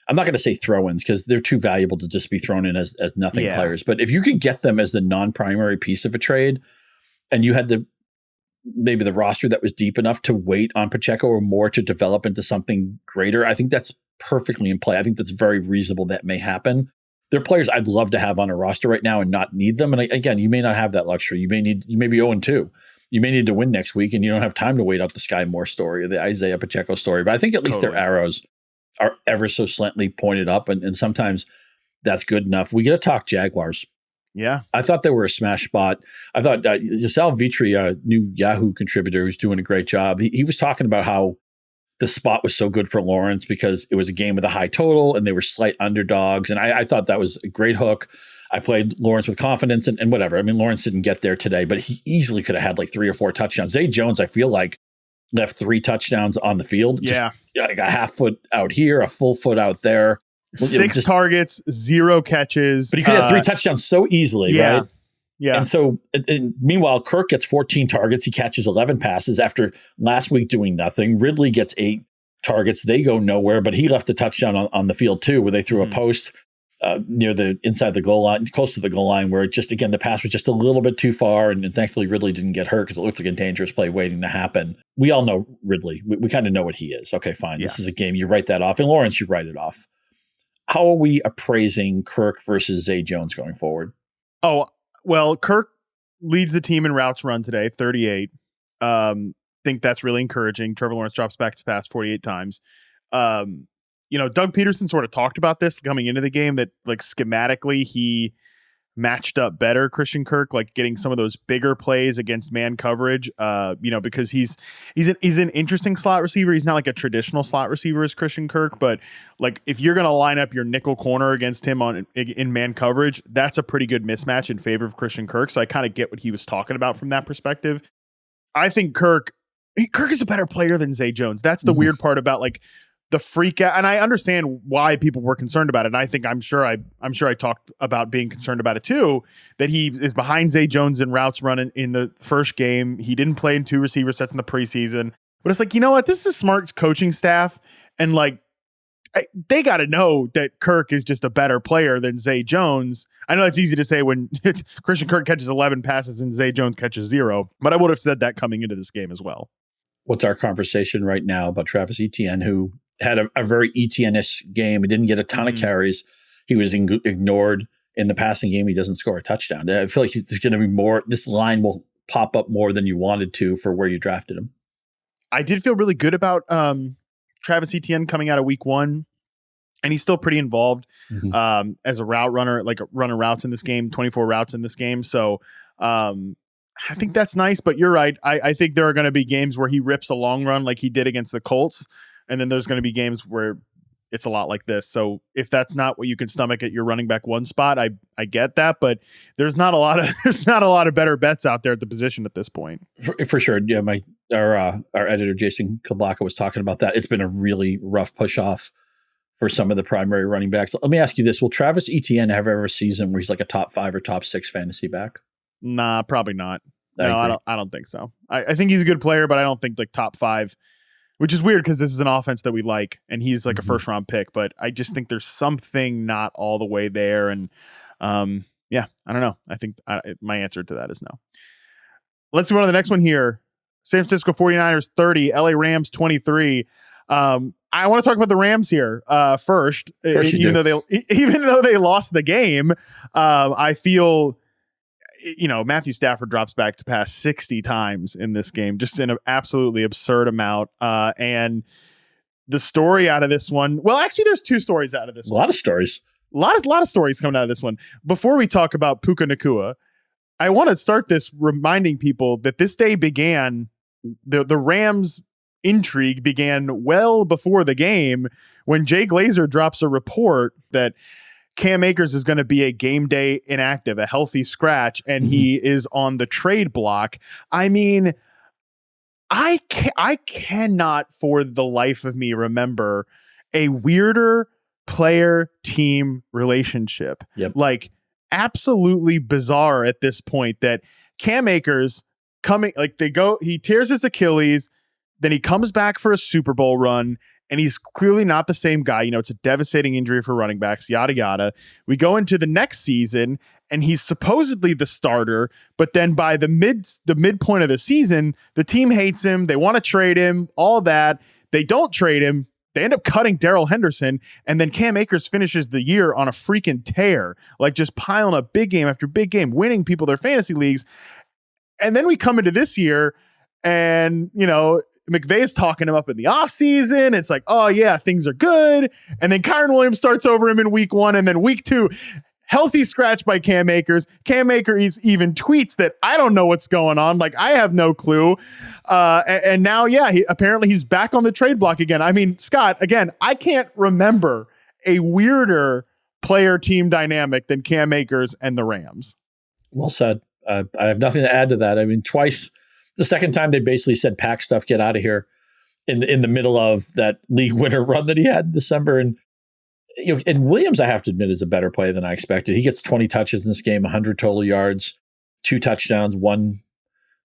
I'm not going to say throw-ins because they're too valuable to just be thrown in as nothing players. But if you could get them as the non-primary piece of a trade, and you had maybe the roster that was deep enough to wait on Pacheco or more to develop into something greater, I think that's perfectly in play. I think that's very reasonable. That may happen. They're players I'd love to have on a roster right now and not need them. And again, you may not have that luxury. You may be 0-2. You may need to win next week, and you don't have time to wait out the Sky Moore story or the Isaiah Pacheco story. But I think at least their arrows are ever so slightly pointed up, and sometimes that's good enough. We get to talk Jaguars. Yeah. I thought they were a smash spot. I thought Sal Vitri, a new Yahoo contributor who's doing a great job, he was talking about how the spot was so good for Lawrence because it was a game with a high total and they were slight underdogs. And I thought that was a great hook. I played Lawrence with confidence and whatever. I mean, Lawrence didn't get there today, but he easily could have had like 3 or 4 touchdowns. Zay Jones, I feel like, left 3 touchdowns on the field. Yeah. Just like a half foot out here, a full foot out there. 6 targets, 0 catches. But he could have 3 touchdowns so easily, right? Yeah. And so, meanwhile, Kirk gets 14 targets. He catches 11 passes after last week doing nothing. Ridley gets 8. targets. They go nowhere, but he left the touchdown on the field too, where they threw a post near the inside the goal line, close to the goal line, where it just, again, the pass was just a little bit too far. And thankfully Ridley didn't get hurt because it looked like a dangerous play waiting to happen. We all know Ridley. We kind of know what he is. Okay, fine. Yeah. This is a game. You write that off. And Lawrence, you write it off. How are we appraising Kirk versus Zay Jones going forward? Oh, well, Kirk leads the team in routes run today, 38. Think that's really encouraging. Trevor Lawrence drops back to pass 48 times. Doug Peterson sort of talked about this coming into the game, that like schematically he matched up better Christian Kirk, like getting some of those bigger plays against man coverage, because he's an interesting slot receiver. He's not like a traditional slot receiver as Christian Kirk, but like if you're going to line up your nickel corner against him in man coverage, that's a pretty good mismatch in favor of Christian Kirk. So I kind of get what he was talking about from that perspective. I think Kirk is a better player than Zay Jones. That's the weird part about like the freak out, and I understand why people were concerned about it. And I'm sure I talked about being concerned about it too, that he is behind Zay Jones in routes running in the first game. He didn't play in 2 receiver sets in the preseason, but it's like, you know what? This is a smart coaching staff. And like, they got to know that Kirk is just a better player than Zay Jones. I know it's easy to say when Christian Kirk catches 11 passes and Zay Jones catches 0, but I would have said that coming into this game as well. What's our conversation right now about Travis Etienne, who had a very Etienne-ish game? He didn't get a ton of carries. He was ignored in the passing game. He doesn't score a touchdown. I feel like there's going to be more. This line will pop up more than you wanted to for where you drafted him. I did feel really good about Travis Etienne coming out of week 1. And he's still pretty involved as a route runner, like running routes in this game, 24 routes in this game. So I think that's nice, but you're right. I think there are going to be games where he rips a long run like he did against the Colts. And then there's going to be games where it's a lot like this. So if that's not what you can stomach at your running back 1 spot, I get that, but there's not a lot of better bets out there at the position at this point. For sure. Yeah. Our editor, Jason Kablaka, was talking about that. It's been a really rough push off for some of the primary running backs. Let me ask you this. Will Travis Etienne have ever a season where he's like a top 5 or top 6 fantasy back? Nah, probably not. No, I don't think so. I think he's a good player, but I don't think like top 5, which is weird because this is an offense that we like and he's like a first round pick, but I just think there's something not all the way there. And I don't know. I think my answer to that is no. Let's move on to the next one here. San Francisco 49ers 30, LA Rams 23. I want to talk about the Rams here first. Even though they lost the game, I feel Matthew Stafford drops back to pass 60 times in this game, just an absolutely absurd amount. And the story out of this one, well, actually, there's 2 stories out of this. A lot of stories. A lot of stories coming out of this one. Before we talk about Puka Nacua, I want to start this reminding people that this day began. The Rams intrigue began well before the game when Jay Glazer drops a report that Cam Akers is going to be a game day inactive, a healthy scratch, and he is on the trade block. I mean, I cannot for the life of me remember a weirder player-team relationship. Yep. Like, absolutely bizarre at this point that Cam Akers he tears his Achilles, then he comes back for a Super Bowl run, and he's clearly not the same guy. It's a devastating injury for running backs, yada, yada. We go into the next season, and he's supposedly the starter, but then by the midpoint of the season, the team hates him. They want to trade him, all that. They don't trade him. They end up cutting Darrell Henderson, and then Cam Akers finishes the year on a freaking tear, like just piling up big game after big game, winning people their fantasy leagues. And then we come into this year, and, McVay's talking him up in the offseason. It's like, oh, yeah, things are good. And then Kyren Williams starts over him in week 1. And then week 2, healthy scratch by Cam Akers. Cam Akers even tweets that I don't know what's going on. Like, I have no clue. And now, apparently he's back on the trade block again. I mean, Scott, again, I can't remember a weirder player-team dynamic than Cam Akers and the Rams. Well said. I have nothing to add to that. I mean, twice. The second time they basically said, pack stuff, get out of here in the middle of that league winner run that he had in December. And, and Williams, I have to admit, is a better player than I expected. He gets 20 touches in this game, 100 total yards, 2 touchdowns, 1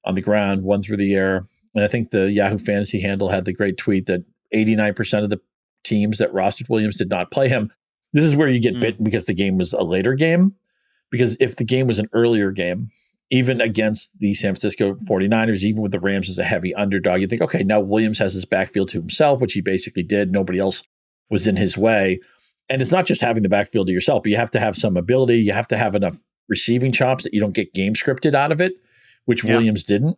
on the ground, 1 through the air. And I think the Yahoo Fantasy handle had the great tweet that 89% of the teams that rostered Williams did not play him. This is where you get bitten because the game was a later game. Because if the game was an earlier game, even against the San Francisco 49ers, even with the Rams as a heavy underdog, you think, okay, now Williams has his backfield to himself, which he basically did. Nobody else was in his way. And it's not just having the backfield to yourself, but you have to have some ability. You have to have enough receiving chops that you don't get game scripted out of it, which Williams didn't.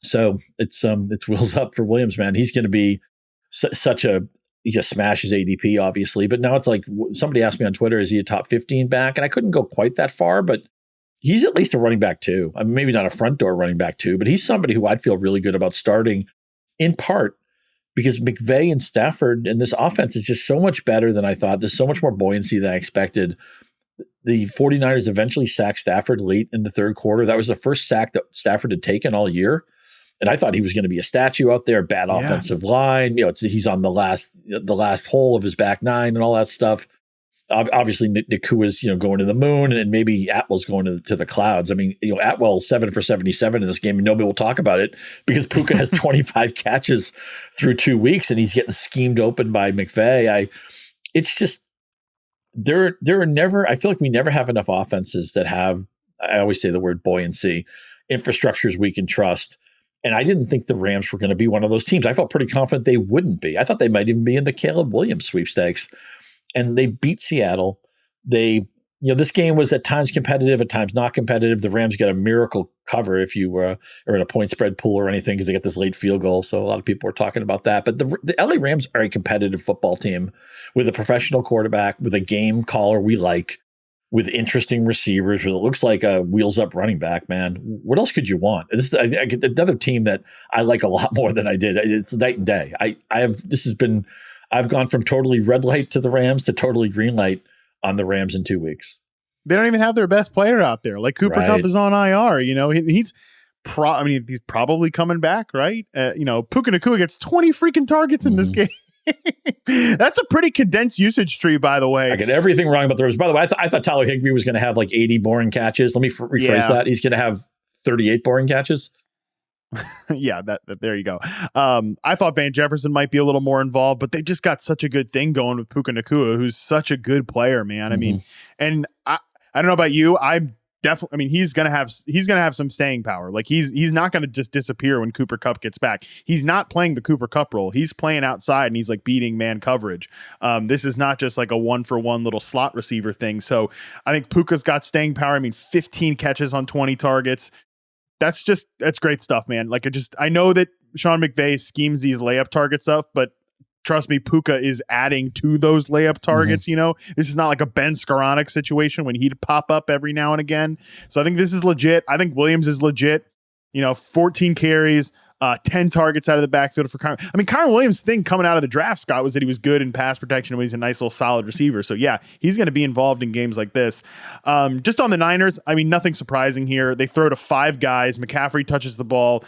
So it's wheels up for Williams, man. He's going to be he just smashes ADP, obviously. But now it's like somebody asked me on Twitter, is he a top 15 back? And I couldn't go quite that far, but he's at least a running back too. I mean, maybe not a front door running back too, but he's somebody who I'd feel really good about starting, in part because McVay and Stafford and this offense is just so much better than I thought. There's so much more buoyancy than I expected. The 49ers eventually sacked Stafford late in the third quarter. That was the first sack that Stafford had taken all year. And I thought he was going to be a statue out there, bad offensive line. He's on the last hole of his back nine and all that stuff. Obviously, Nakua's going to the moon, and maybe Atwell's going to the clouds. I mean, Atwell 7 for 77 in this game, and nobody will talk about it because Puka has 25 catches through 2 weeks, and he's getting schemed open by McVay. It's just there are never. I feel like we never have enough offenses that have. I always say the word buoyancy, infrastructures we can trust. And I didn't think the Rams were going to be one of those teams. I felt pretty confident they wouldn't be. I thought they might even be in the Caleb Williams sweepstakes. And they beat Seattle. This game was at times competitive, at times not competitive. The Rams got a miracle cover if you are in a point spread pool or anything because they got this late field goal. So a lot of people were talking about that. But the LA Rams are a competitive football team with a professional quarterback, with a game caller we like, with interesting receivers, with it looks like a wheels up running back, man. What else could you want? This is I get another team that I like a lot more than I did. It's night and day. I've gone from totally red light to the Rams to totally green light on the Rams in 2 weeks. They don't even have their best player out there. Like Cooper Kupp is on IR. He's probably coming back, right? Puka Nacua gets 20 freaking targets in this game. That's a pretty condensed usage tree, by the way. I get everything wrong about the Rams. By the way, I thought Tyler Higbee was going to have like 80 boring catches. Let me rephrase that. He's going to have 38 boring catches. Yeah, that there you go. I thought Van Jefferson might be a little more involved, but they just got such a good thing going with Puka Nacua, who's such a good player, man. I mean, and I don't know about you. He's gonna have some staying power. Like he's not gonna just disappear when Cooper Kupp gets back. He's not playing the Cooper Kupp role. He's playing outside and he's like beating man coverage. This is not just like a 1-for-1 little slot receiver thing. So I think Puka's got staying power. I mean, 15 catches on 20 targets. That's great stuff, man. Like I know that Sean McVay schemes these layup targets up, but trust me, Puka is adding to those layup targets. This is not like a Ben Skoranek situation when he'd pop up every now and again. So I think this is legit. I think Williams is legit. 14 carries, 10 targets out of the backfield for Kyron. I mean, Kyron Williams' thing coming out of the draft, Scott, was that he was good in pass protection and he's a nice little solid receiver. So yeah, he's going to be involved in games like this. Just on the Niners, I mean, nothing surprising here. They throw to 5 guys. McCaffrey touches the ball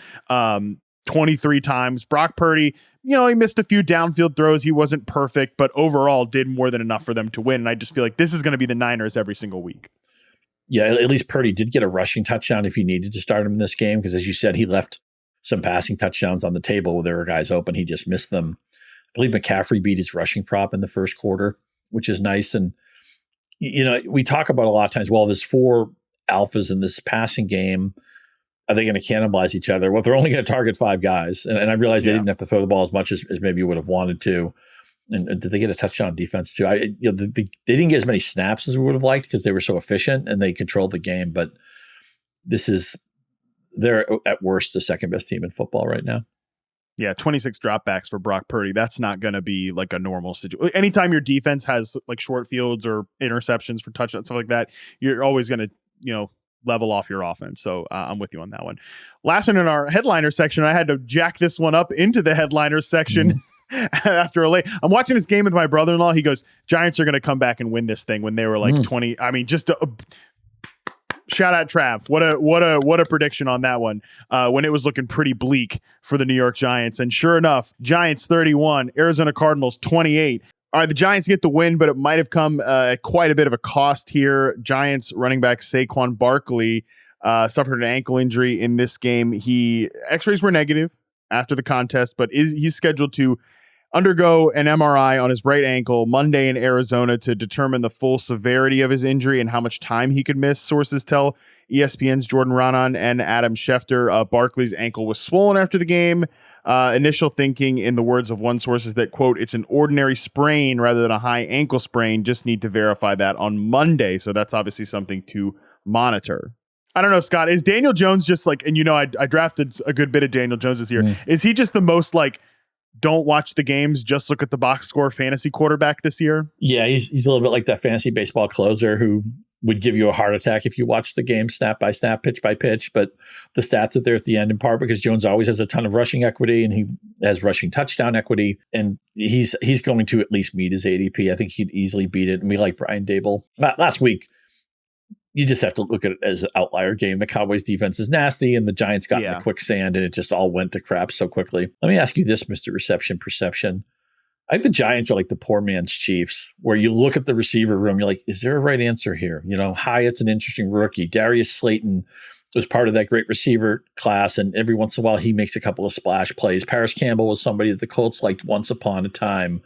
23 times. Brock Purdy, he missed a few downfield throws. He wasn't perfect, but overall did more than enough for them to win. And I just feel like this is going to be the Niners every single week. Yeah, at least Purdy did get a rushing touchdown if you needed to start him in this game, because as you said, he left some passing touchdowns on the table where there were guys open. He just missed them. I believe McCaffrey beat his rushing prop in the first quarter, which is nice. And, we talk about a lot of times, well, there's 4 alphas in this passing game. Are they going to cannibalize each other? Well, if they're only going to target 5 guys, and I realize they didn't have to throw the ball as much as maybe you would have wanted to. And did they get a touchdown defense too? They didn't get as many snaps as we would have liked because they were so efficient and they controlled the game. But they're at worst the second best team in football right now. Yeah, 26 dropbacks for Brock Purdy. That's not going to be like a normal situation. Anytime your defense has like short fields or interceptions for touchdowns, stuff like that, you're always going to, level off your offense. So I'm with you on that one. Last one in our headliner section, I had to jack this one up into the headliner section. After a late, I'm watching this game with my brother-in-law. He goes, Giants are going to come back and win this thing when they were like 20. I mean, just shout out Trav. What a prediction on that one. When it was looking pretty bleak for the New York Giants. And sure enough, Giants 31, Arizona Cardinals 28. All right, the Giants get the win, but it might have come at quite a bit of a cost here. Giants running back Saquon Barkley suffered an ankle injury in this game. X-rays were negative after the contest, but he's scheduled to undergo an MRI on his right ankle Monday in Arizona to determine the full severity of his injury and how much time he could miss. Sources tell ESPN's Jordan Raanan and Adam Schefter Barkley's ankle was swollen after the game. Initial thinking, in the words of one source, is that, quote, it's an ordinary sprain rather than a high ankle sprain. Just need to verify that on Monday. So that's obviously something to monitor. I don't know, Scott. Is Daniel Jones just like, and I drafted a good bit of Daniel Jones this year. Is he just the most like, don't watch the games, just look at the box score fantasy quarterback this year? Yeah, he's a little bit like that fantasy baseball closer who would give you a heart attack if you watched the game snap by snap, pitch by pitch. But the stats are there at the end, in part because Jones always has a ton of rushing equity and he has rushing touchdown equity. And he's going to at least meet his ADP. I think he'd easily beat it. And we like Brian Daboll. Last week, you just have to look at it as an outlier game. The Cowboys defense is nasty and the Giants got in the quicksand and it just all went to crap so quickly. Let me ask you this, Mr. Reception Perception. I think the Giants are like the poor man's Chiefs, where you look at the receiver room, you're like, is there a right answer here? Hyatt's an interesting rookie. Darius Slayton was part of that great receiver class, and every once in a while he makes a couple of splash plays. Paris Campbell was somebody that the Colts liked once upon a time.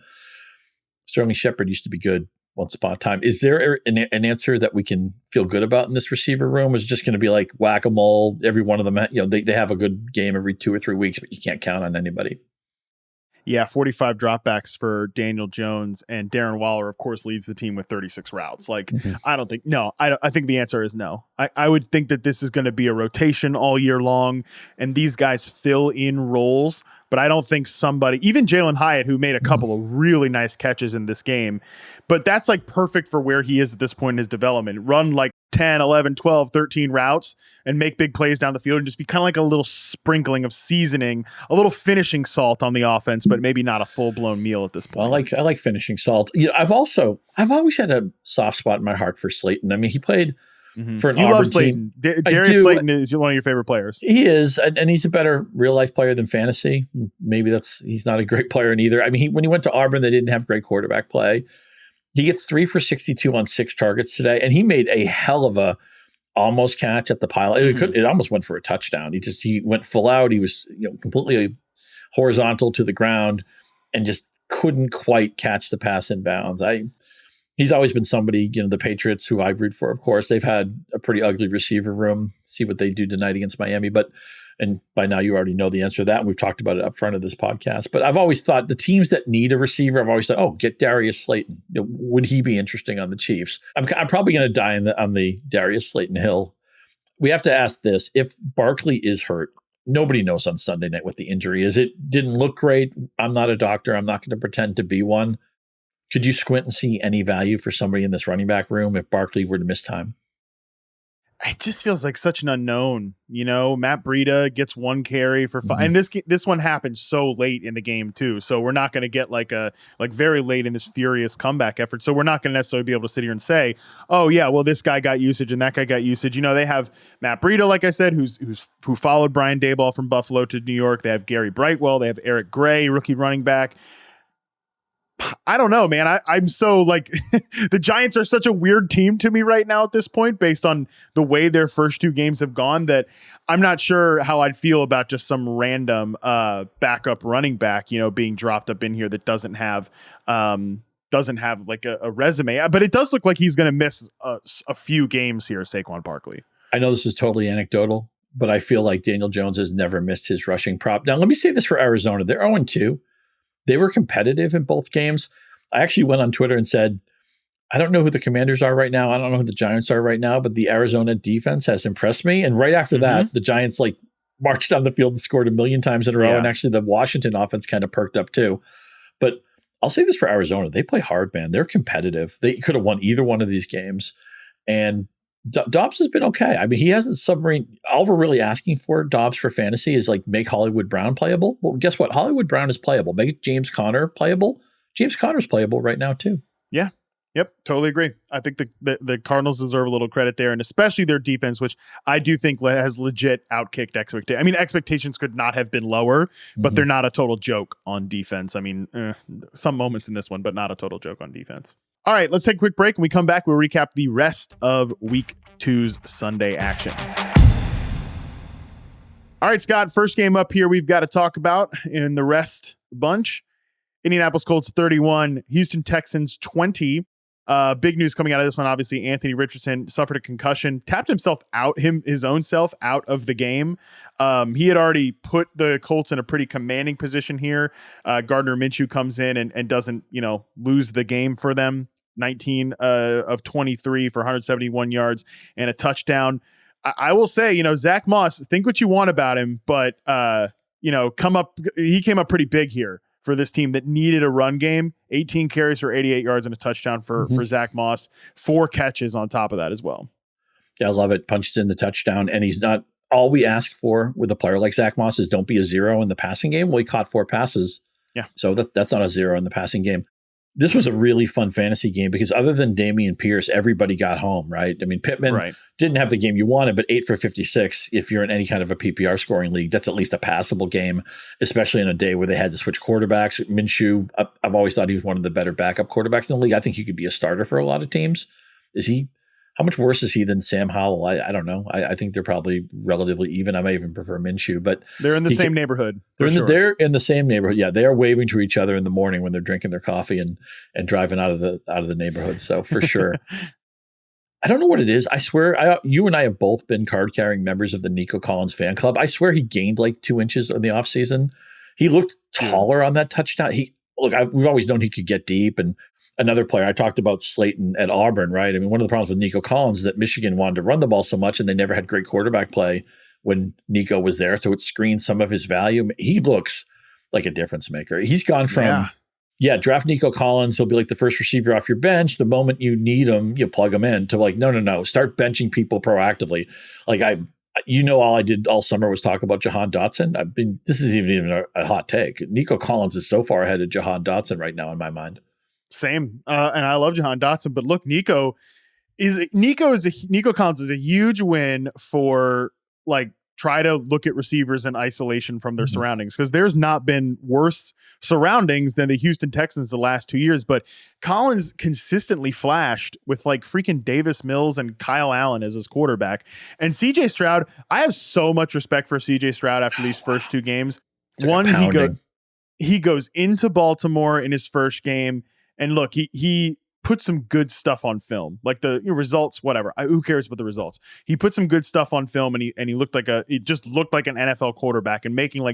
Sterling Shepard used to be good once upon a time. Is there an answer that we can feel good about in this receiver room? Is it just going to be like whack-a-mole? Every one of them, they have a good game every 2 or 3 weeks, but you can't count on anybody. Yeah, 45 dropbacks for Daniel Jones, and Darren Waller, of course, leads the team with 36 routes. I think the answer is no. I would think that this is going to be a rotation all year long, and these guys fill in roles. But I don't think even Jalen Hyatt, who made a couple of really nice catches in this game, but that's like perfect for where he is at this point in his development. Run like 10, 11, 12, 13 routes and make big plays down the field and just be kind of like a little sprinkling of seasoning, a little finishing salt on the offense, but maybe not a full-blown meal at this point. Well, I like finishing salt. I've always had a soft spot in my heart for Slayton. I mean, he played for an Auburn team. Darius Slayton is one of your favorite players. He is, and he's a better real-life player than fantasy. Maybe he's not a great player in either. I mean, when he went to Auburn, they didn't have great quarterback play. He gets 3 for 62 on 6 targets today, and he made a hell of a almost catch at the pile. It almost went for a touchdown. He went full out. He was completely horizontal to the ground and just couldn't quite catch the pass in bounds. He's always been somebody, the Patriots, who I root for, of course, they've had a pretty ugly receiver room. See what they do tonight against Miami. And by now you already know the answer to that. And we've talked about it up front of this podcast. But I've always thought the teams that need a receiver, I've always thought, get Darius Slayton. Would he be interesting on the Chiefs? I'm probably going to die on the Darius Slayton hill. We have to ask this. If Barkley is hurt, nobody knows on Sunday night what the injury is. It didn't look great. I'm not a doctor. I'm not going to pretend to be one. Could you squint and see any value for somebody in this running back room if Barkley were to miss time? It just feels like such an unknown. Matt Breida gets 1 carry for 5, and this one happened so late in the game too. So we're not going to get like very late in this furious comeback effort. So we're not going to necessarily be able to sit here and say, oh yeah, well this guy got usage and that guy got usage. They have Matt Breida, like I said, who followed Brian Daboll from Buffalo to New York. They have Gary Brightwell. They have Eric Gray, rookie running back. I don't know, man. I'm so like the Giants are such a weird team to me right now at this point, based on the way their first 2 games have gone, that I'm not sure how I'd feel about just some random backup running back, being dropped up in here that doesn't have like a resume. But it does look like he's going to miss a few games here, Saquon Barkley. I know this is totally anecdotal, but I feel like Daniel Jones has never missed his rushing prop. Now, let me say this for Arizona. They're 0-2. They were competitive in both games. I actually went on Twitter and said, I don't know who the Commanders are right now. I don't know who the Giants are right now, but the Arizona defense has impressed me. And right after that, the Giants marched on the field and scored 1,000,000 times in a row. Yeah. And actually the Washington offense kind of perked up too. But I'll say this for Arizona. They play hard, man. They're competitive. They could have won either one of these games. And Dobbs has been okay. I mean, he hasn't submarine. All we're really asking for Dobbs for fantasy is make Hollywood Brown playable. Well, guess what? Hollywood Brown is playable. Make James Conner playable. James Conner's playable right now too. Yeah. Yep. Totally agree. I think the Cardinals deserve a little credit there, and especially their defense, which I do think has legit outkicked expectations. I mean, expectations could not have been lower, but they're not a total joke on defense. I mean, some moments in this one, but not a total joke on defense. All right, let's take a quick break. When we come back, we'll recap the rest of Week 2's Sunday action. All right, Scott, first game up here we've got to talk about in the rest bunch. Indianapolis Colts 31, Houston Texans 20. Big news coming out of this one, obviously, Anthony Richardson suffered a concussion, tapped his own self out of the game. He had already put the Colts in a pretty commanding position here. Gardner Minshew comes in and doesn't, lose the game for them. 19 of 23 for 171 yards and a touchdown. I will say, Zach Moss, think what you want about him, but he came up pretty big here for this team that needed a run game. 18 carries for 88 yards and a touchdown for Zach Moss. 4 catches on top of that as well. Yeah, I love it. Punched in the touchdown, and he's not all we ask for with a player like Zach Moss is don't be a 0 in the passing game. Well, he caught 4 passes. Yeah. So that's not a 0 in the passing game. This was a really fun fantasy game because other than Dameon Pierce, everybody got home, right? I mean, Pittman didn't have the game you wanted, but 8 for 56, if you're in any kind of a PPR scoring league, that's at least a passable game, especially in a day where they had to switch quarterbacks. Minshew, I've always thought he was one of the better backup quarterbacks in the league. I think he could be a starter for a lot of teams. How much worse is he than Sam Howell? I don't know. I think they're probably relatively even. I might even prefer Minshew, but they're in the same neighborhood. They're in the same neighborhood. Yeah, they are waving to each other in the morning when they're drinking their coffee and driving out of the neighborhood. So for sure. I don't know what it is. I swear, you and I have both been card carrying members of the Nico Collins fan club. I swear he gained like 2 inches in the offseason. He looked taller on that touchdown. We've always known he could get deep. And another player, I talked about Slayton at Auburn, right? I mean, one of the problems with Nico Collins is that Michigan wanted to run the ball so much and they never had great quarterback play when Nico was there. So it screened some of his value. He looks like a difference maker. He's gone from, draft Nico Collins. He'll be like the first receiver off your bench. The moment you need him, you plug him in to like, no. Start benching people proactively. Like all I did all summer was talk about Jahan Dotson. This is even a hot take. Nico Collins is so far ahead of Jahan Dotson right now in my mind. Same. And I love Jahan Dotson, but look, Nico Collins is a huge win for try to look at receivers in isolation from their surroundings, because there's not been worse surroundings than the Houston Texans the last 2 years. But Collins consistently flashed with freaking Davis Mills and Kyle Allen as his quarterback. And CJ Stroud, I have so much respect for CJ Stroud after these first 2 games. One, he goes into Baltimore in his first game. And look, he put some good stuff on film, like the results, whatever. Who cares about the results? He put some good stuff on film, and he looked like it just looked like an NFL quarterback and making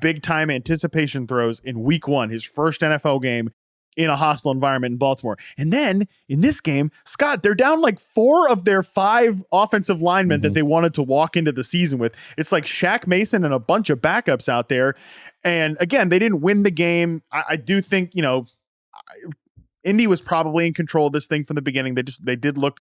big time anticipation throws in week 1, his first NFL game in a hostile environment in Baltimore. And then in this game, Scott, they're down 4 of their 5 offensive linemen that they wanted to walk into the season with. It's like Shaq Mason and a bunch of backups out there. And again, they didn't win the game. I do think, Indy was probably in control of this thing from the beginning. They did look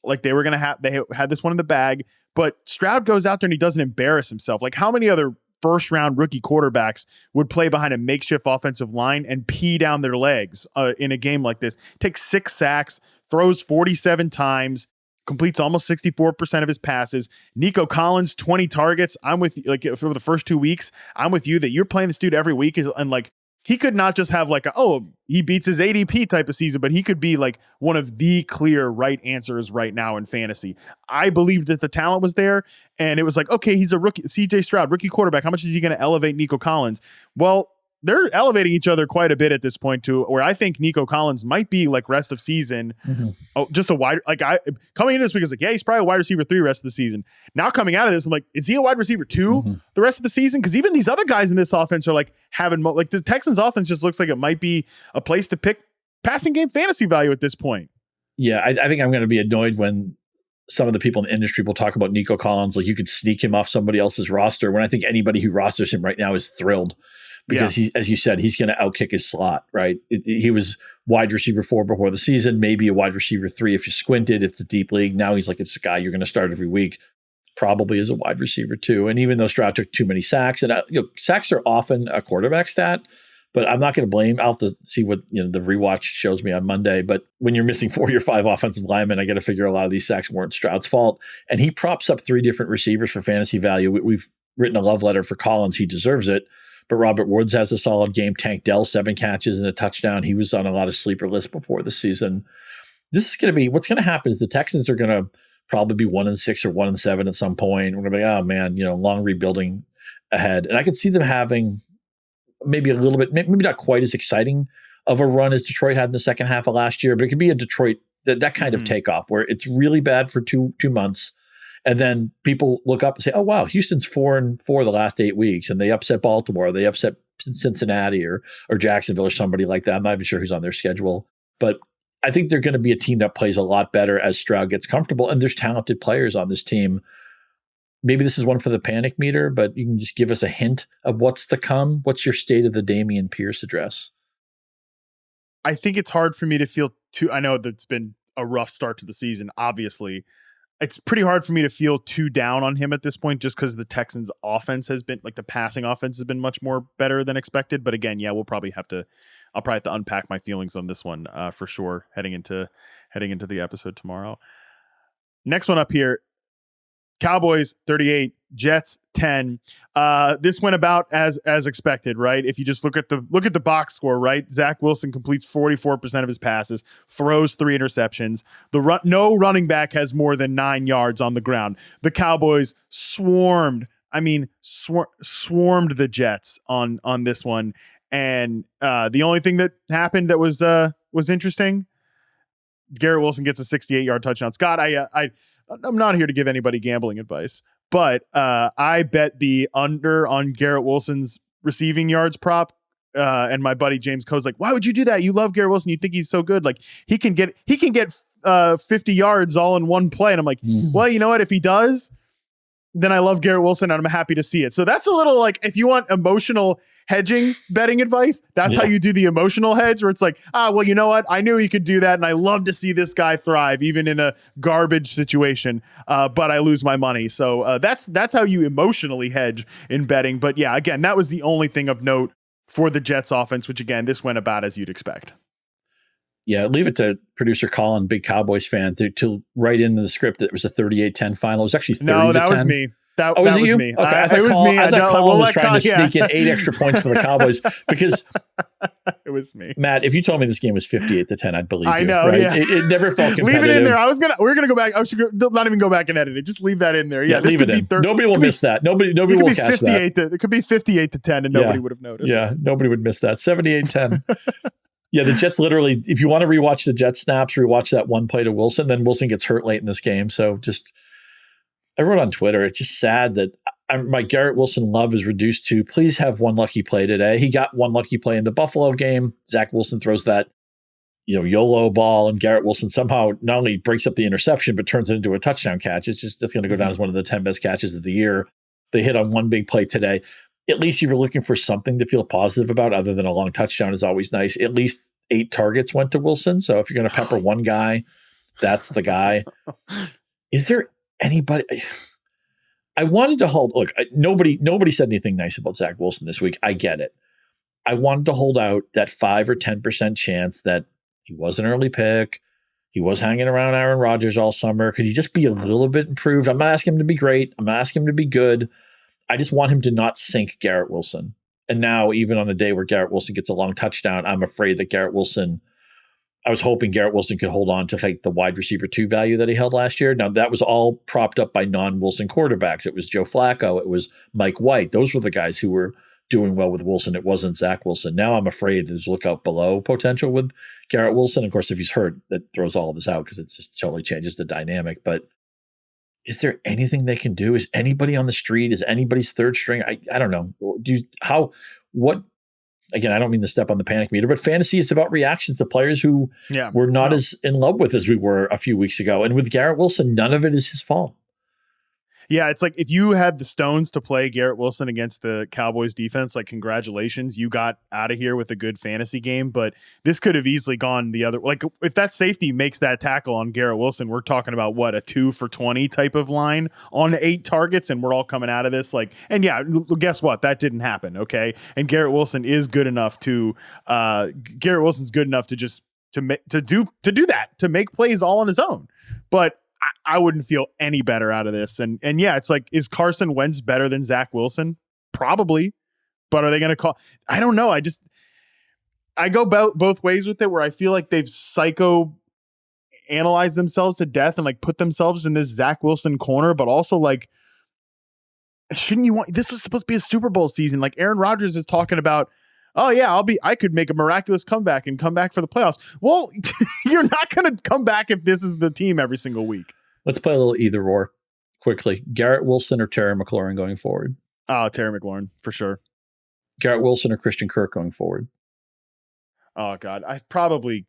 like they were going to they had this one in the bag, but Stroud goes out there and he doesn't embarrass himself. Like, how many other first round rookie quarterbacks would play behind a makeshift offensive line and pee down their legs in a game like this? Takes 6 sacks, throws 47 times, completes almost 64% of his passes. Nico Collins, 20 targets. I'm with you, for the first 2 weeks, I'm with you that you're playing this dude every week, and he could not just have he beats his ADP type of season, but he could be one of the clear right answers right now in fantasy. I believe that the talent was there, and it was okay, he's a rookie, CJ Stroud, rookie quarterback. How much is he going to elevate Nico Collins? Well, they're elevating each other quite a bit at this point too, where I think Nico Collins might be rest of season. Just a wide, coming into this week, I was he's probably a wide receiver 3 rest of the season. Now coming out of this, I'm is he a wide receiver 2 the rest of the season? Because even these other guys in this offense are having the Texans offense just looks like it might be a place to pick passing game fantasy value at this point. Yeah, I think I'm going to be annoyed when some of the people in the industry will talk about Nico Collins you could sneak him off somebody else's roster, when I think anybody who rosters him right now is thrilled. Because he, as you said, he's going to outkick his slot, right? He was wide receiver 4 before the season, maybe a wide receiver 3 if you squinted, if it's a deep league. Now he's it's a guy you're going to start every week, probably as a wide receiver 2. And even though Stroud took too many sacks, and sacks are often a quarterback stat, but I'm not going to blame. I'll have to see what the rewatch shows me on Monday. But when you're missing 4 or 5 offensive linemen, I got to figure a lot of these sacks weren't Stroud's fault. And he props up 3 different receivers for fantasy value. We've written a love letter for Collins. He deserves it. But Robert Woods has a solid game. Tank Dell, 7 catches and a touchdown. He was on a lot of sleeper lists before the season. This is going to be, what's going to happen is the Texans are going to probably be 1-6 or 1-7 at some point. We're going to be, oh man, long rebuilding ahead. And I could see them having maybe a little bit, maybe not quite as exciting of a run as Detroit had in the second half of last year, but it could be a Detroit, that kind of takeoff where it's really bad for two months. And then people look up and say, oh, wow, Houston's 4-4 the last 8 weeks. And they upset Baltimore. They upset Cincinnati or Jacksonville or somebody like that. I'm not even sure who's on their schedule. But I think they're going to be a team that plays a lot better as Stroud gets comfortable. And there's talented players on this team. Maybe this is one for the panic meter, but you can just give us a hint of what's to come. What's your state of the Dameon Pierce address? I think it's hard for me to feel too. I know that's been a rough start to the season, obviously. It's pretty hard for me to feel too down on him at this point just because the Texans offense has been, like the passing offense has been much more better than expected. But again, yeah, I'll probably have to unpack my feelings on this one for sure heading into the episode tomorrow. Next one up here, Cowboys 38, Jets 10. This went about as expected, right? If you just look at the box score, right? Zach Wilson completes 44% of his passes, throws 3 interceptions. No running back has more than 9 yards on the ground. The Cowboys swarmed the Jets on this one. And the only thing that happened that was interesting, Garrett Wilson gets a 68-yard touchdown. Scott, I'm not here to give anybody gambling advice, but I bet the under on Garrett Wilson's receiving yards prop. And my buddy James Coe's like, why would you do that? You love Garrett Wilson. You think he's so good. Like he can get 50 yards all in one play. And I'm like, well, you know what? If he does, then I love Garrett Wilson and I'm happy to see it. So that's a little like, if you want emotional hedging betting advice, that's how you do the emotional hedge, where it's like, well, you know what? I knew he could do that. And I love to see this guy thrive, even in a garbage situation. But I lose my money. So that's how you emotionally hedge in betting. But yeah, again, that was the only thing of note for the Jets offense, which again, this went about as you'd expect. Yeah, leave it to producer Colin, big Cowboys fan, to write into the script that it was a 38-10 final. It was actually 30-10. No, that was me. That was was you? me. Okay, I thought Colin was trying to sneak in 8 extra points for the Cowboys because it was me. Matt, if you told me this game was 58-10, I'd believe you. I know. Right? Yeah. It never felt competitive. Leave it in there. We're gonna go back. I should not even go back and edit it. Just leave that in there. Yeah, leave it in. Nobody will miss that. Nobody will catch that. It could be 58-10, and nobody would have noticed. Yeah, nobody would miss that. 78-10. Yeah, the Jets literally, if you want to rewatch the Jets snaps, rewatch that one play to Wilson, then Wilson gets hurt late in this game. So I wrote on Twitter, it's just sad that my Garrett Wilson love is reduced to please have one lucky play today. He got one lucky play in the Buffalo game. Zach Wilson throws that, YOLO ball, and Garrett Wilson somehow not only breaks up the interception, but turns it into a touchdown catch. That's going to go down as one of the 10 best catches of the year. They hit on one big play today. At least if you're looking for something to feel positive about other than a long touchdown is always nice. At least 8 targets went to Wilson. So if you're going to pepper one guy, that's the guy. Is there anybody? I wanted to look, nobody said anything nice about Zach Wilson this week. I get it. I wanted to hold out that 5 or 10% chance that he was an early pick. He was hanging around Aaron Rodgers all summer. Could he just be a little bit improved? I'm not asking him to be great. I'm not asking him to be good. I just want him to not sink Garrett Wilson. And now, even on a day where Garrett Wilson gets a long touchdown, I'm afraid that I was hoping Garrett Wilson could hold on to like the wide receiver 2 value that he held last year. Now, that was all propped up by non-Wilson quarterbacks. It was Joe Flacco. It was Mike White. Those were the guys who were doing well with Wilson. It wasn't Zach Wilson. Now I'm afraid there's look out below potential with Garrett Wilson. Of course, if he's hurt, that throws all of this out because it just totally changes the dynamic. But is there anything they can do? Is anybody on the street? Is anybody's third string? I don't know. Again, I don't mean to step on the panic meter, but fantasy is about reactions to players who we're not as in love with as we were a few weeks ago. And with Garrett Wilson, none of it is his fault. Yeah, it's like if you had the stones to play Garrett Wilson against the Cowboys defense, like congratulations, you got out of here with a good fantasy game. But this could have easily gone the other. Like if that safety makes that tackle on Garrett Wilson, we're talking about what, a 2 for 20 type of line on 8 targets, and we're all coming out of this like. And yeah, guess what? That didn't happen. Okay, and Garrett Wilson is good enough to. Garrett Wilson's good enough to just to do that, to make plays all on his own, but. I wouldn't feel any better out of this. And yeah, it's like, is Carson Wentz better than Zach Wilson? Probably. But are they going to call? I don't know. I go both ways with it, where I feel like they've psycho-analyzed themselves to death and like put themselves in this Zach Wilson corner, but also like, shouldn't you want, this was supposed to be a Super Bowl season. Like Aaron Rodgers is talking about Oh yeah, I could make a miraculous comeback and come back for the playoffs. Well, you're not going to come back if this is the team every single week. Let's play a little either or quickly. Garrett Wilson or Terry McLaurin going forward? Oh, Terry McLaurin for sure. Garrett Wilson or Christian Kirk going forward? Oh God, I probably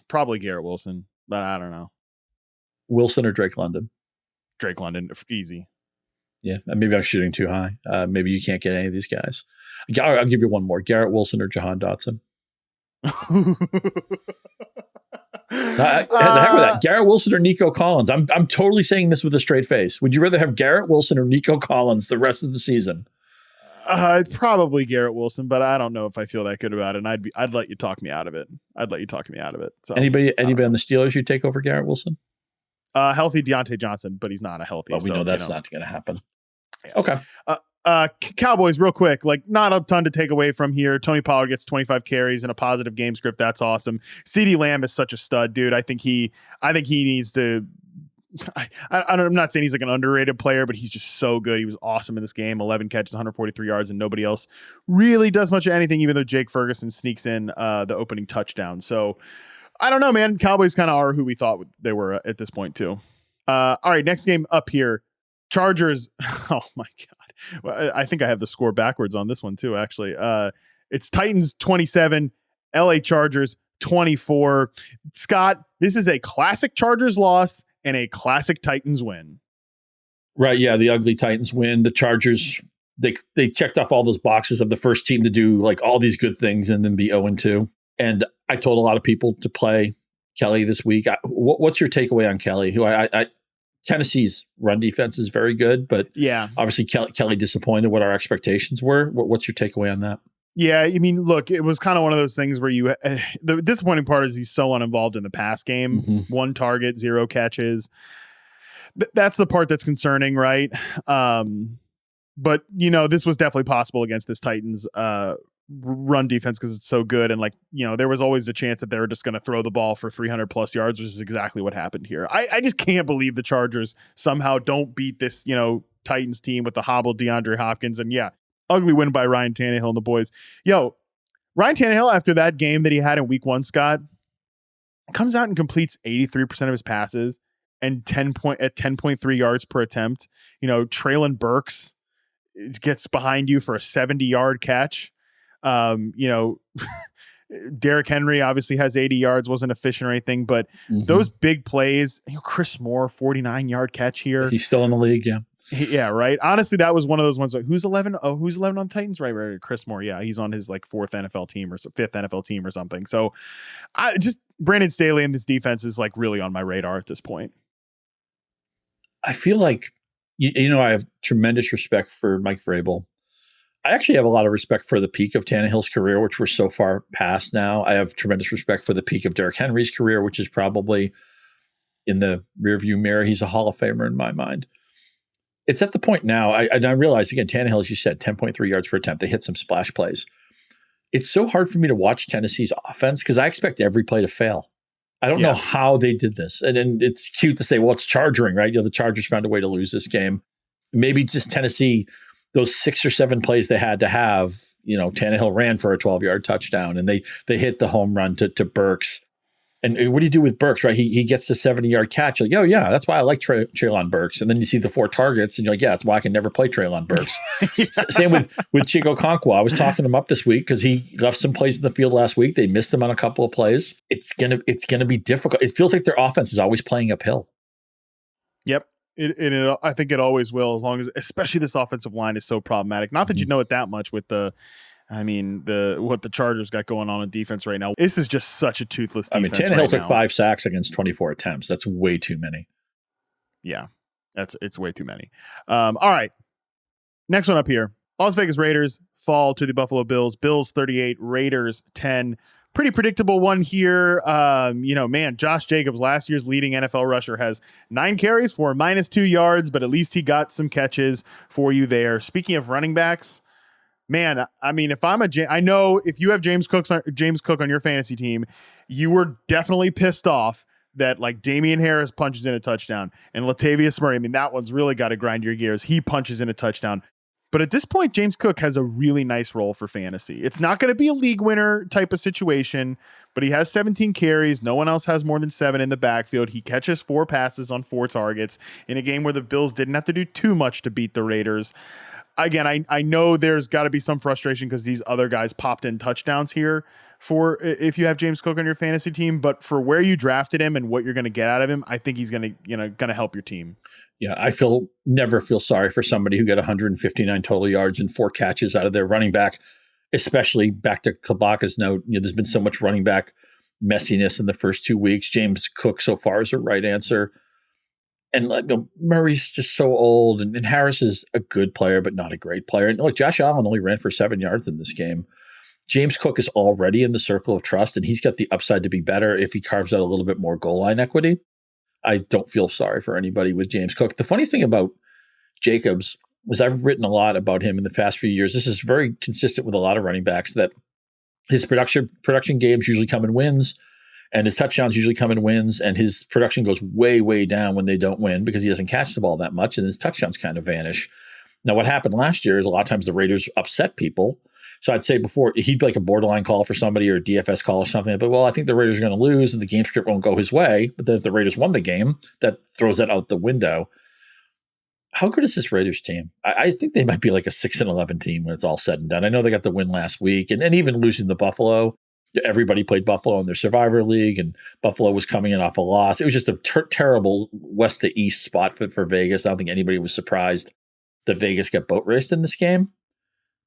Garrett Wilson, but I don't know. Wilson or Drake London? Drake London, easy. Yeah, maybe I'm shooting too high. Maybe you can't get any of these guys. I'll give you one more. Garrett Wilson or Jahan Dotson? The heck with that. Garrett Wilson or Nico Collins? I'm totally saying this with a straight face. Would you rather have Garrett Wilson or Nico Collins the rest of the season? Probably Garrett Wilson, but I don't know if I feel that good about it. And I'd let you talk me out of it. So anybody on the Steelers you'd take over Garrett Wilson? Healthy Deontay Johnson, but he's not a healthy. Well, we know that's not going to happen. Okay. Cowboys, real quick, like not a ton to take away from here. Tony Pollard gets 25 carries and a positive game script. That's awesome. CeeDee Lamb is such a stud, dude. I think he needs to. I'm not saying he's like an underrated player, but he's just so good. He was awesome in this game. 11 catches, 143 yards, and nobody else really does much of anything, even though Jake Ferguson sneaks in the opening touchdown. So I don't know, man. Cowboys kind of are who we thought they were at this point, too. All right, next game up here. Chargers. Oh, my God. Well, I think I have the score backwards on this one, too, actually. It's Titans 27, LA Chargers 24. Scott, this is a classic Chargers loss and a classic Titans win. Right, yeah, the ugly Titans win. The Chargers, they checked off all those boxes of the first team to do like all these good things and then be 0-2. And I told a lot of people to play Kelly this week. What's your takeaway on Kelly? Who Tennessee's run defense is very good, but yeah, obviously Kelly disappointed what our expectations were. What's your takeaway on that? Yeah, I mean, look, it was kind of one of those things where the disappointing part is he's so uninvolved in the pass game. Mm-hmm. 1 target, 0 catches. That's the part that's concerning, right? But, this was definitely possible against this Titans run defense because it's so good. And there was always a chance that they were just going to throw the ball for 300 plus yards, which is exactly what happened here. I just can't believe the Chargers somehow don't beat this, Titans team with the hobbled DeAndre Hopkins. And yeah, ugly win by Ryan Tannehill and the boys. Ryan Tannehill, after that game that he had in week 1, Scott, comes out and completes 83% of his passes and 10.3 yards per attempt. Traylon Burks gets behind you for a 70-yard catch. Derrick Henry obviously has 80 yards, wasn't efficient or anything, but those big plays, Chris Moore, 49-yard catch here. He's still in the league, yeah. Yeah, right. Honestly, that was one of those ones like, who's 11? Oh, who's 11 on Titans? Right. Chris Moore. Yeah, he's on his like 4th NFL team or 5th NFL team or something. So Brandon Staley and this defense is like really on my radar at this point. I feel like, I have tremendous respect for Mike Vrabel. I actually have a lot of respect for the peak of Tannehill's career, which we're so far past now. I have tremendous respect for the peak of Derrick Henry's career, which is probably in the rearview mirror. He's a Hall of Famer in my mind. It's at the point now, I realize, again, Tannehill, as you said, 10.3 yards per attempt. They hit some splash plays. It's so hard for me to watch Tennessee's offense because I expect every play to fail. I don't know how they did this. And it's cute to say, well, it's chargering, right? The Chargers found a way to lose this game. Maybe just Tennessee, those 6 or 7 plays they had to have, Tannehill ran for a 12-yard touchdown and they hit the home run to Burks. And what do you do with Burks, right? He gets the 70-yard catch. You're like, oh, yeah, that's why I like Treylon Burks. And then you see the 4 targets and you're like, yeah, that's why I can never play Treylon Burks. Same with Chico Okonkwo. I was talking him up this week because he left some plays in the field last week. They missed him on a couple of plays. It's gonna be difficult. It feels like their offense is always playing uphill. Yep. I think it always will, as long as, especially this offensive line is so problematic. Not that you know it that much with what the Chargers got going on in defense right now. This is just such a toothless defense. Tannehill took 5 sacks against 24 attempts. That's way too many. Yeah, it's way too many. All right, next one up here. Las Vegas Raiders fall to the Buffalo Bills. Bills 38, Raiders 10. Pretty predictable one here. Josh Jacobs, last year's leading NFL rusher, has 9 carries for -2 yards, but at least he got some catches for you there. Speaking of running backs, man, I mean, I know if you have James Cook on your fantasy team, you were definitely pissed off that like Damian Harris punches in a touchdown and Latavius Murray. I mean, that one's really got to grind your gears. He punches in a touchdown. But at this point, James Cook has a really nice role for fantasy. It's not going to be a league winner type of situation, but he has 17 carries. No one else has more than 7 in the backfield. He catches 4 passes on 4 targets in a game where the Bills didn't have to do too much to beat the Raiders. Again, I know there's got to be some frustration because these other guys popped in touchdowns here for if you have James Cook on your fantasy team, but for where you drafted him and what you're going to get out of him, I think he's going to help your team. Yeah, I never feel sorry for somebody who got 159 total yards and 4 catches out of their running back, especially back to Kabaka's note. There's been so much running back messiness in the first 2 weeks. James Cook so far is the right answer. And Murray's just so old, and Harris is a good player, but not a great player. And look, Josh Allen only ran for 7 yards in this game. James Cook is already in the circle of trust, and he's got the upside to be better if he carves out a little bit more goal line equity. I don't feel sorry for anybody with James Cook. The funny thing about Jacobs is I've written a lot about him in the past few years. This is very consistent with a lot of running backs, that his production games usually come in wins, and his touchdowns usually come in wins, and his production goes way, way down when they don't win because he doesn't catch the ball that much, and his touchdowns kind of vanish. Now, what happened last year is a lot of times the Raiders upset people. So I'd say before, he'd be like a borderline call for somebody or a DFS call or something. But, well, I think the Raiders are going to lose and the game script won't go his way. But then if the Raiders won the game, that throws that out the window. How good is this Raiders team? I think they might be like a 6-11 team when it's all said and done. I know they got the win last week, and even losing to Buffalo. Everybody played Buffalo in their Survivor League, and Buffalo was coming in off a loss. It was just a terrible west to east spot for Vegas. I don't think anybody was surprised that Vegas got boat raced in this game.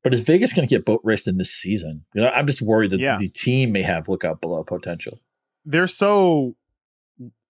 But is Vegas going to get boat raced in this season? I'm just worried that the team may have lookout below potential. They're so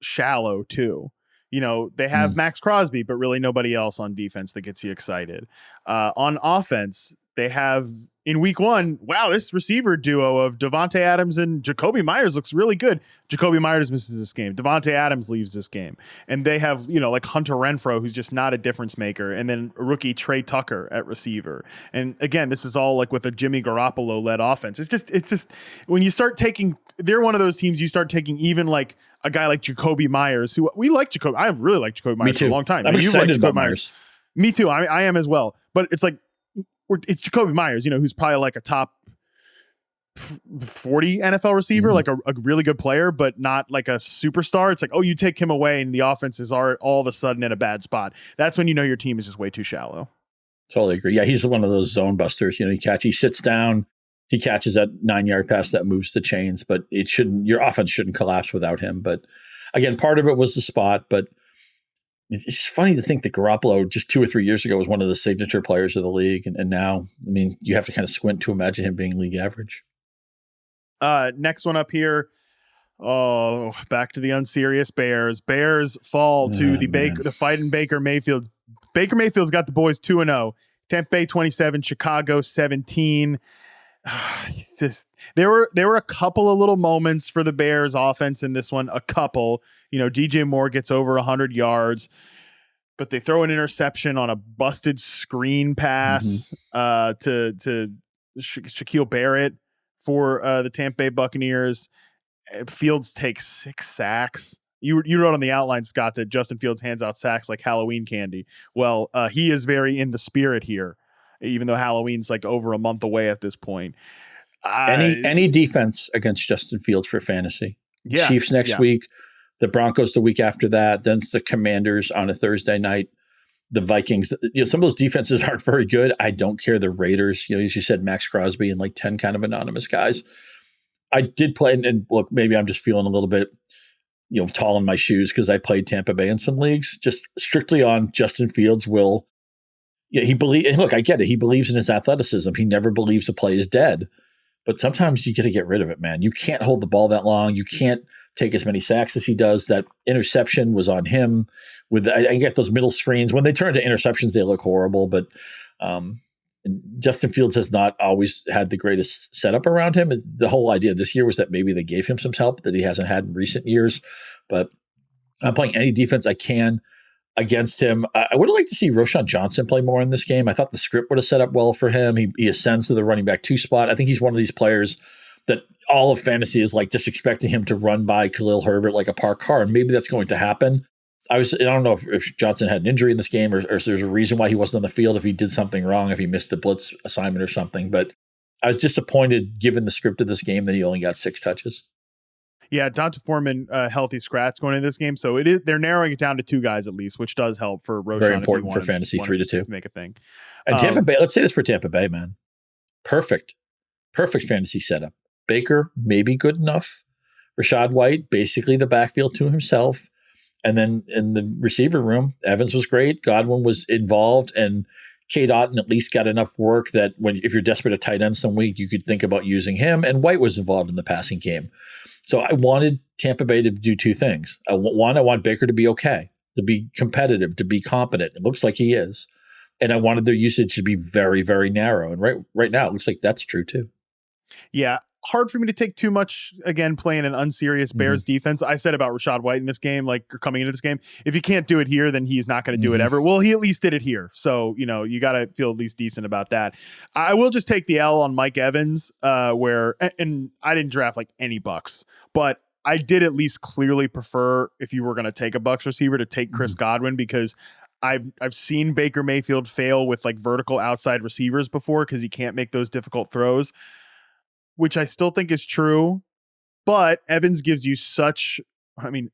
shallow too. They have Max Crosby, but really nobody else on defense that gets you excited. On offense, they have in week 1, wow, this receiver duo of Devontae Adams and Jacoby Myers looks really good. Jacoby Myers misses this game. Devontae Adams leaves this game. And they have, like Hunter Renfrow, who's just not a difference maker. And then rookie Trey Tucker at receiver. And again, this is all like with a Jimmy Garoppolo led offense. It's just when you start taking, they're one of those teams you start taking even like a guy like Jacoby Myers, who we like Jacoby. I have really liked Jacoby Myers for a long time. I'm excited about Myers. Me too. I am as well. But it's like, it's Jacoby Myers, who's probably like a top 40 NFL receiver, like a really good player, but not like a superstar. It's like, oh, you take him away and the offenses are all of a sudden in a bad spot. That's when your team is just way too shallow. Totally agree. Yeah, he's one of those zone busters. He sits down, he catches that 9-yard pass that moves the chains, but your offense shouldn't collapse without him. But again, part of it was the spot, but it's just funny to think that Garoppolo just 2 or 3 years ago was one of the signature players of the league. And now, you have to kind of squint to imagine him being league average. Next one up here. Oh, back to the unserious Bears. Bears fall to the fighting Baker Mayfield. Baker Mayfield's got the boys 2-0. Tampa Bay 27, Chicago 17. It's just there were a couple of little moments for the Bears offense in this one. A couple. DJ Moore gets over 100 yards, but they throw an interception on a busted screen pass to Shaquille Barrett for the Tampa Bay Buccaneers. Fields takes 6 sacks. You wrote on the outline, Scott, that Justin Fields hands out sacks like Halloween candy. Well, he is very in the spirit here, even though Halloween's like over a month away at this point. Any defense against Justin Fields for fantasy. Yeah, Chiefs next week. The Broncos the week after that. Then it's the Commanders on a Thursday night. The Vikings. Some of those defenses aren't very good. I don't care. The Raiders. As you said, Max Crosby and like 10 kind of anonymous guys. I did play, and look, maybe I'm just feeling a little bit, tall in my shoes because I played Tampa Bay in some leagues. Just strictly on Justin Fields will. Yeah, and look, I get it. He believes in his athleticism. He never believes a play is dead. But sometimes you got to get rid of it, man. You can't hold the ball that long. You can't take as many sacks as he does. That interception was on him. I get those middle screens. When they turn into interceptions, they look horrible. But Justin Fields has not always had the greatest setup around him. The whole idea this year was that maybe they gave him some help that he hasn't had in recent years. But I'm playing any defense I can against him. I would have liked to see Roschon Johnson play more in this game. I thought the script would have set up well for him. He ascends to the running back 2 spot. I think he's one of these players that all of fantasy is like just expecting him to run by Khalil Herbert like a parked car. And maybe that's going to happen. I don't know if Johnson had an injury in this game or if there's a reason why he wasn't on the field, if he did something wrong, if he missed the blitz assignment or something. But I was disappointed, given the script of this game, that he only got 6 touches. Yeah, Donta Foreman, healthy scratch going into this game, so they're narrowing it down to 2 guys at least, which does help for Roschon. Very important for fantasy 3-2 to make a thing. And Tampa Bay, let's say this for Tampa Bay, man. Perfect fantasy setup. Baker, maybe good enough. Rachaad White, basically the backfield to himself. And then in the receiver room, Evans was great. Godwin was involved, and Cade Otton at least got enough work that if you're desperate at tight end some week, you could think about using him. And White was involved in the passing game. So I wanted Tampa Bay to do 2 things. I want Baker to be okay, to be competitive, to be competent. It looks like he is. And I wanted their usage to be very, very narrow. And right now, it looks like that's true too. Yeah. Hard for me to take too much, again, playing an unserious Bears defense. I said about Rachaad White in this game, like coming into this game, if you can't do it here, then he's not going to do it ever. Well, he at least did it here. So, you got to feel at least decent about that. I will just take the L on Mike Evans, and I didn't draft like any Bucks, but I did at least clearly prefer, if you were going to take a Bucks receiver, to take Chris Godwin, because I've seen Baker Mayfield fail with like vertical outside receivers before because he can't make those difficult throws, which I still think is true. But Evans gives you Johnny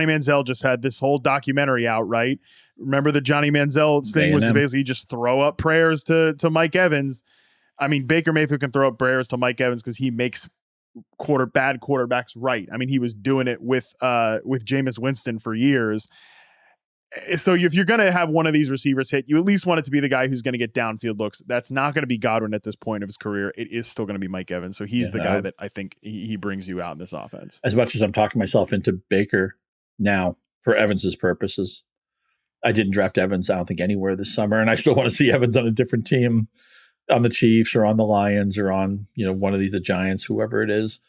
Manziel just had this whole documentary out, right? Remember the Johnny Manziel thing was basically just throw up prayers to Mike Evans. I mean, Baker Mayfield can throw up prayers to Mike Evans because he makes bad quarterbacks right. I mean, he was doing it with Jameis Winston for years. So if you're going to have one of these receivers hit, you at least want it to be the guy who's going to get downfield looks. That's not going to be Godwin at this point of his career. It is still going to be Mike Evans. So he's the guy that I think he brings you out in this offense. As much as I'm talking myself into Baker now for Evans's purposes, I didn't draft Evans, I don't think, anywhere this summer. And I still want to see Evans on a different team, on the Chiefs or on the Lions or on, one of the Giants, whoever it is.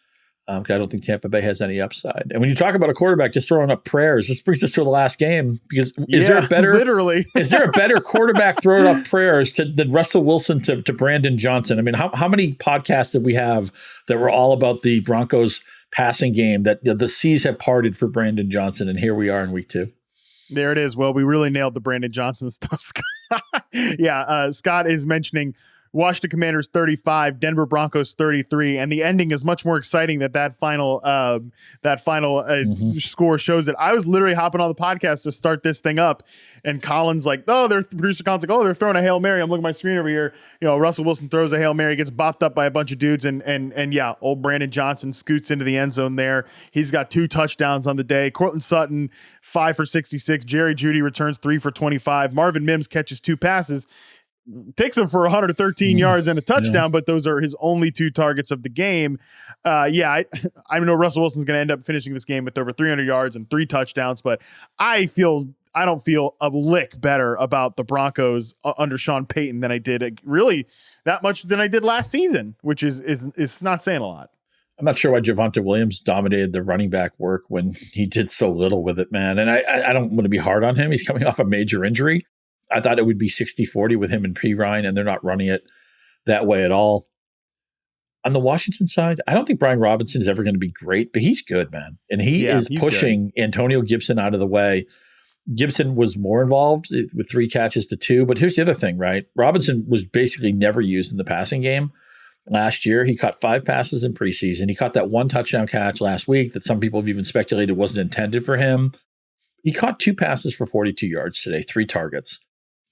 I don't think Tampa Bay has any upside. And when you talk about a quarterback just throwing up prayers, this brings us to the last game, because is there a better quarterback throwing up prayers than Russell Wilson to Brandon Johnson? I mean, how many podcasts did we have that were all about the Broncos passing game, that the seas have parted for Brandon Johnson, and here we are in week 2. There it is. Well, we really nailed the Brandon Johnson stuff, Scott. Scott is mentioning Washington Commanders 35, Denver Broncos 33, and the ending is much more exciting that final score shows it. I was literally hopping on the podcast to start this thing up, and producer Colin's like, they're throwing a Hail Mary. I'm looking at my screen over here. Russell Wilson throws a Hail Mary, gets bopped up by a bunch of dudes, and old Brandon Johnson scoots into the end zone there. He's got 2 touchdowns on the day. Cortland Sutton, 5 for 66. Jerry Jeudy returns 3 for 25. Marvin Mims catches 2 passes. Takes him for 113 yards and a touchdown, but those are his only 2 targets of the game. I know Russell Wilson's going to end up finishing this game with over 300 yards and 3 touchdowns, but I don't feel a lick better about the Broncos under Sean Payton than I did last season, which is not saying a lot. I'm not sure why Javonte Williams dominated the running back work when he did so little with it, man. And I don't want to be hard on him. He's coming off a major injury. I thought it would be 60-40 with him and Pirine, and they're not running it that way at all. On the Washington side, I don't think Brian Robinson is ever going to be great, but he's good, man. And he's pushing good. Antonio Gibson out of the way. Gibson was more involved with 3 catches to 2. But here's the other thing, right? Robinson was basically never used in the passing game. Last year, he caught 5 passes in preseason. He caught that 1 touchdown catch last week that some people have even speculated wasn't intended for him. He caught 2 passes for 42 yards today, 3 targets.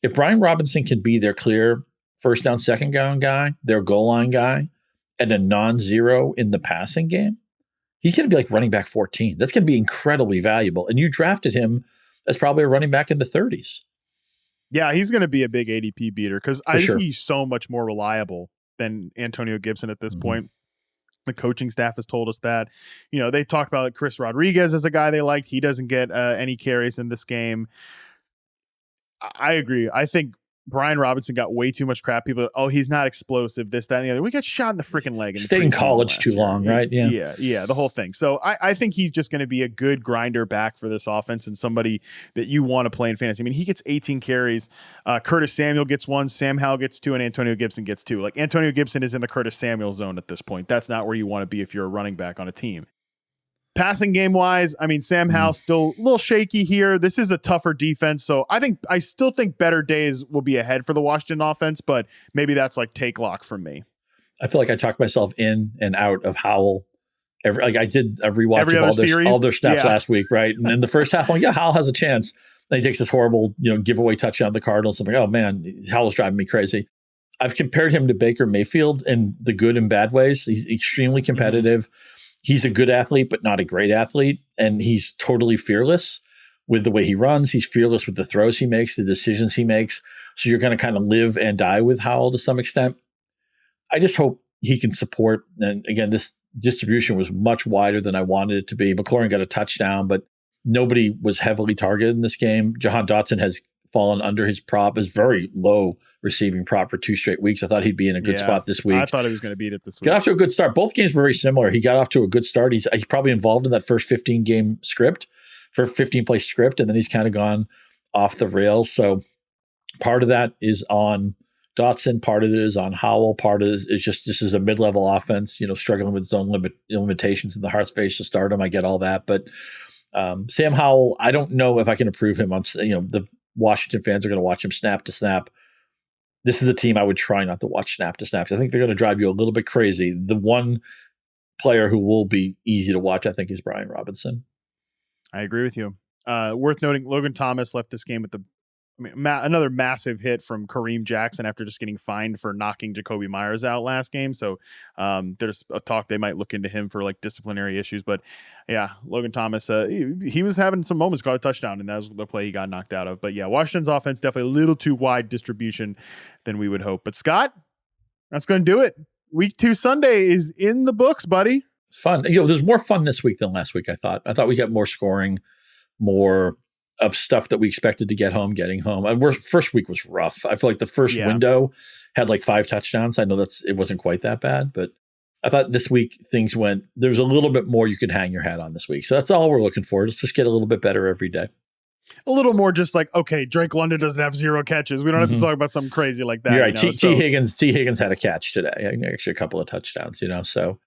If Brian Robinson can be their clear first down, second down guy, their goal line guy, and a non-zero in the passing game, he's going to be like running back 14. That's going to be incredibly valuable. And you drafted him as probably a running back in the 30s. Yeah, he's going to be a big ADP beater because I think he's so much more reliable than Antonio Gibson at this point. The coaching staff has told us that. They talked about Chris Rodriguez as a guy they liked. He doesn't get any carries in this game. I agree. I think Brian Robinson got way too much crap. People, he's not explosive, this, that, and the other. We got shot in the freaking leg. Stayed in college too long, right? Yeah, the whole thing. So I think he's just going to be a good grinder back for this offense and somebody that you want to play in fantasy. I mean, he gets 18 carries. Curtis Samuel gets 1, Sam Howell gets 2, and Antonio Gibson gets 2. Like, Antonio Gibson is in the Curtis Samuel zone at this point. That's not where you want to be if you're a running back on a team. Passing game wise, I mean, Sam Howell's still a little shaky here. This is a tougher defense, so I still think better days will be ahead for the Washington offense, but maybe that's like take lock from me. I feel like I talked myself in and out of Howell. I did a rewatch of all their snaps last week, right? And in the first half, I'm like, yeah, Howell has a chance. Then he takes this horrible, giveaway touchdown to the Cardinals. I'm like, oh man, Howell's driving me crazy. I've compared him to Baker Mayfield in the good and bad ways. He's extremely competitive. He's a good athlete, but not a great athlete. And he's totally fearless with the way he runs. He's fearless with the throws he makes, the decisions he makes. So you're going to kind of live and die with Howell to some extent. I just hope he can support. And again, this distribution was much wider than I wanted it to be. McLaurin got a touchdown, but nobody was heavily targeted in this game. Jahan Dotson has fallen under his prop, his very low receiving prop for 2 straight weeks. I thought he'd be in a good spot this week. I thought he was going to beat it this week. Got off to a good start. Both games were very similar. He got off to a good start. He's probably involved in that first 15-game script, for 15-play script, and then he's kind of gone off the rails. So part of that is on Dotson, part of it is on Howell, part of it is just this is a mid-level offense, struggling with its own limitations in the hard space to start him. I get all that, but Sam Howell, I don't know if I can approve him on. The Washington fans are going to watch him snap to snap. This is a team I would try not to watch snap to snap. I think they're going to drive you a little bit crazy. The one player who will be easy to watch, I think, is Brian Robinson. I agree with you. Worth noting, Logan Thomas left this game with another massive hit from Kareem Jackson after just getting fined for knocking Jacoby Myers out last game. So there's a talk they might look into him for like disciplinary issues. But yeah, Logan Thomas, he was having some moments, got a touchdown, and that was the play he got knocked out of. But yeah, Washington's offense definitely a little too wide distribution than we would hope. But Scott, that's going to do it. Week 2 Sunday is in the books, buddy. It's fun. There's more fun this week than last week, I thought. I thought we got more scoring, more of stuff that we expected to get home, getting home. First week was rough. I feel like the first window had like 5 touchdowns. I know it wasn't quite that bad, but I thought this week there was a little bit more you could hang your hat on this week. So that's all we're looking for. Let's just get a little bit better every day. A little more just like, okay, Drake London doesn't have 0 catches. We don't have to talk about something crazy like that. You're right. T. Higgins had a catch today. Actually, a couple of touchdowns, so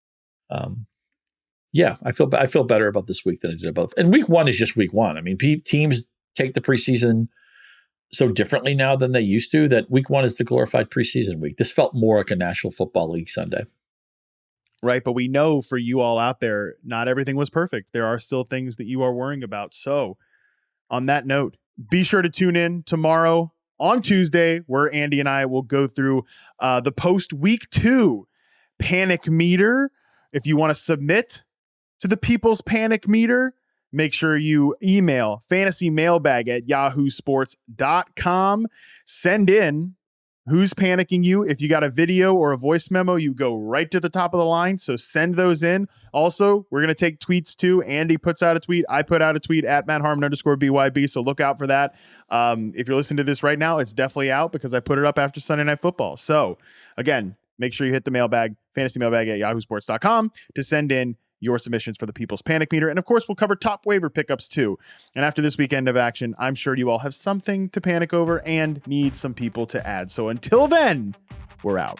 yeah, I feel better about this week than I did about. And week 1 is just week 1. I mean, teams take the preseason so differently now than they used to that week 1 is the glorified preseason week. This felt more like a National Football League Sunday. Right, but we know for you all out there, not everything was perfect. There are still things that you are worrying about. So on that note, be sure to tune in tomorrow on Tuesday, where Andy and I will go through the post week 2 panic meter. If you want to submit to the People's Panic Meter, make sure you email fantasymailbag@yahoosports.com. Send in who's panicking you. If you got a video or a voice memo, you go right to the top of the line. So send those in. Also, we're going to take tweets too. Andy puts out a tweet. I put out a tweet at @MattHarmon_BYB. So look out for that. If you're listening to this right now, it's definitely out because I put it up after Sunday Night Football. So again, make sure you hit the mailbag, fantasymailbag@yahoosports.com to send in your submissions for the People's Panic Meter. And of course, we'll cover top waiver pickups too. And after this weekend of action, I'm sure you all have something to panic over and need some people to add. So until then, we're out.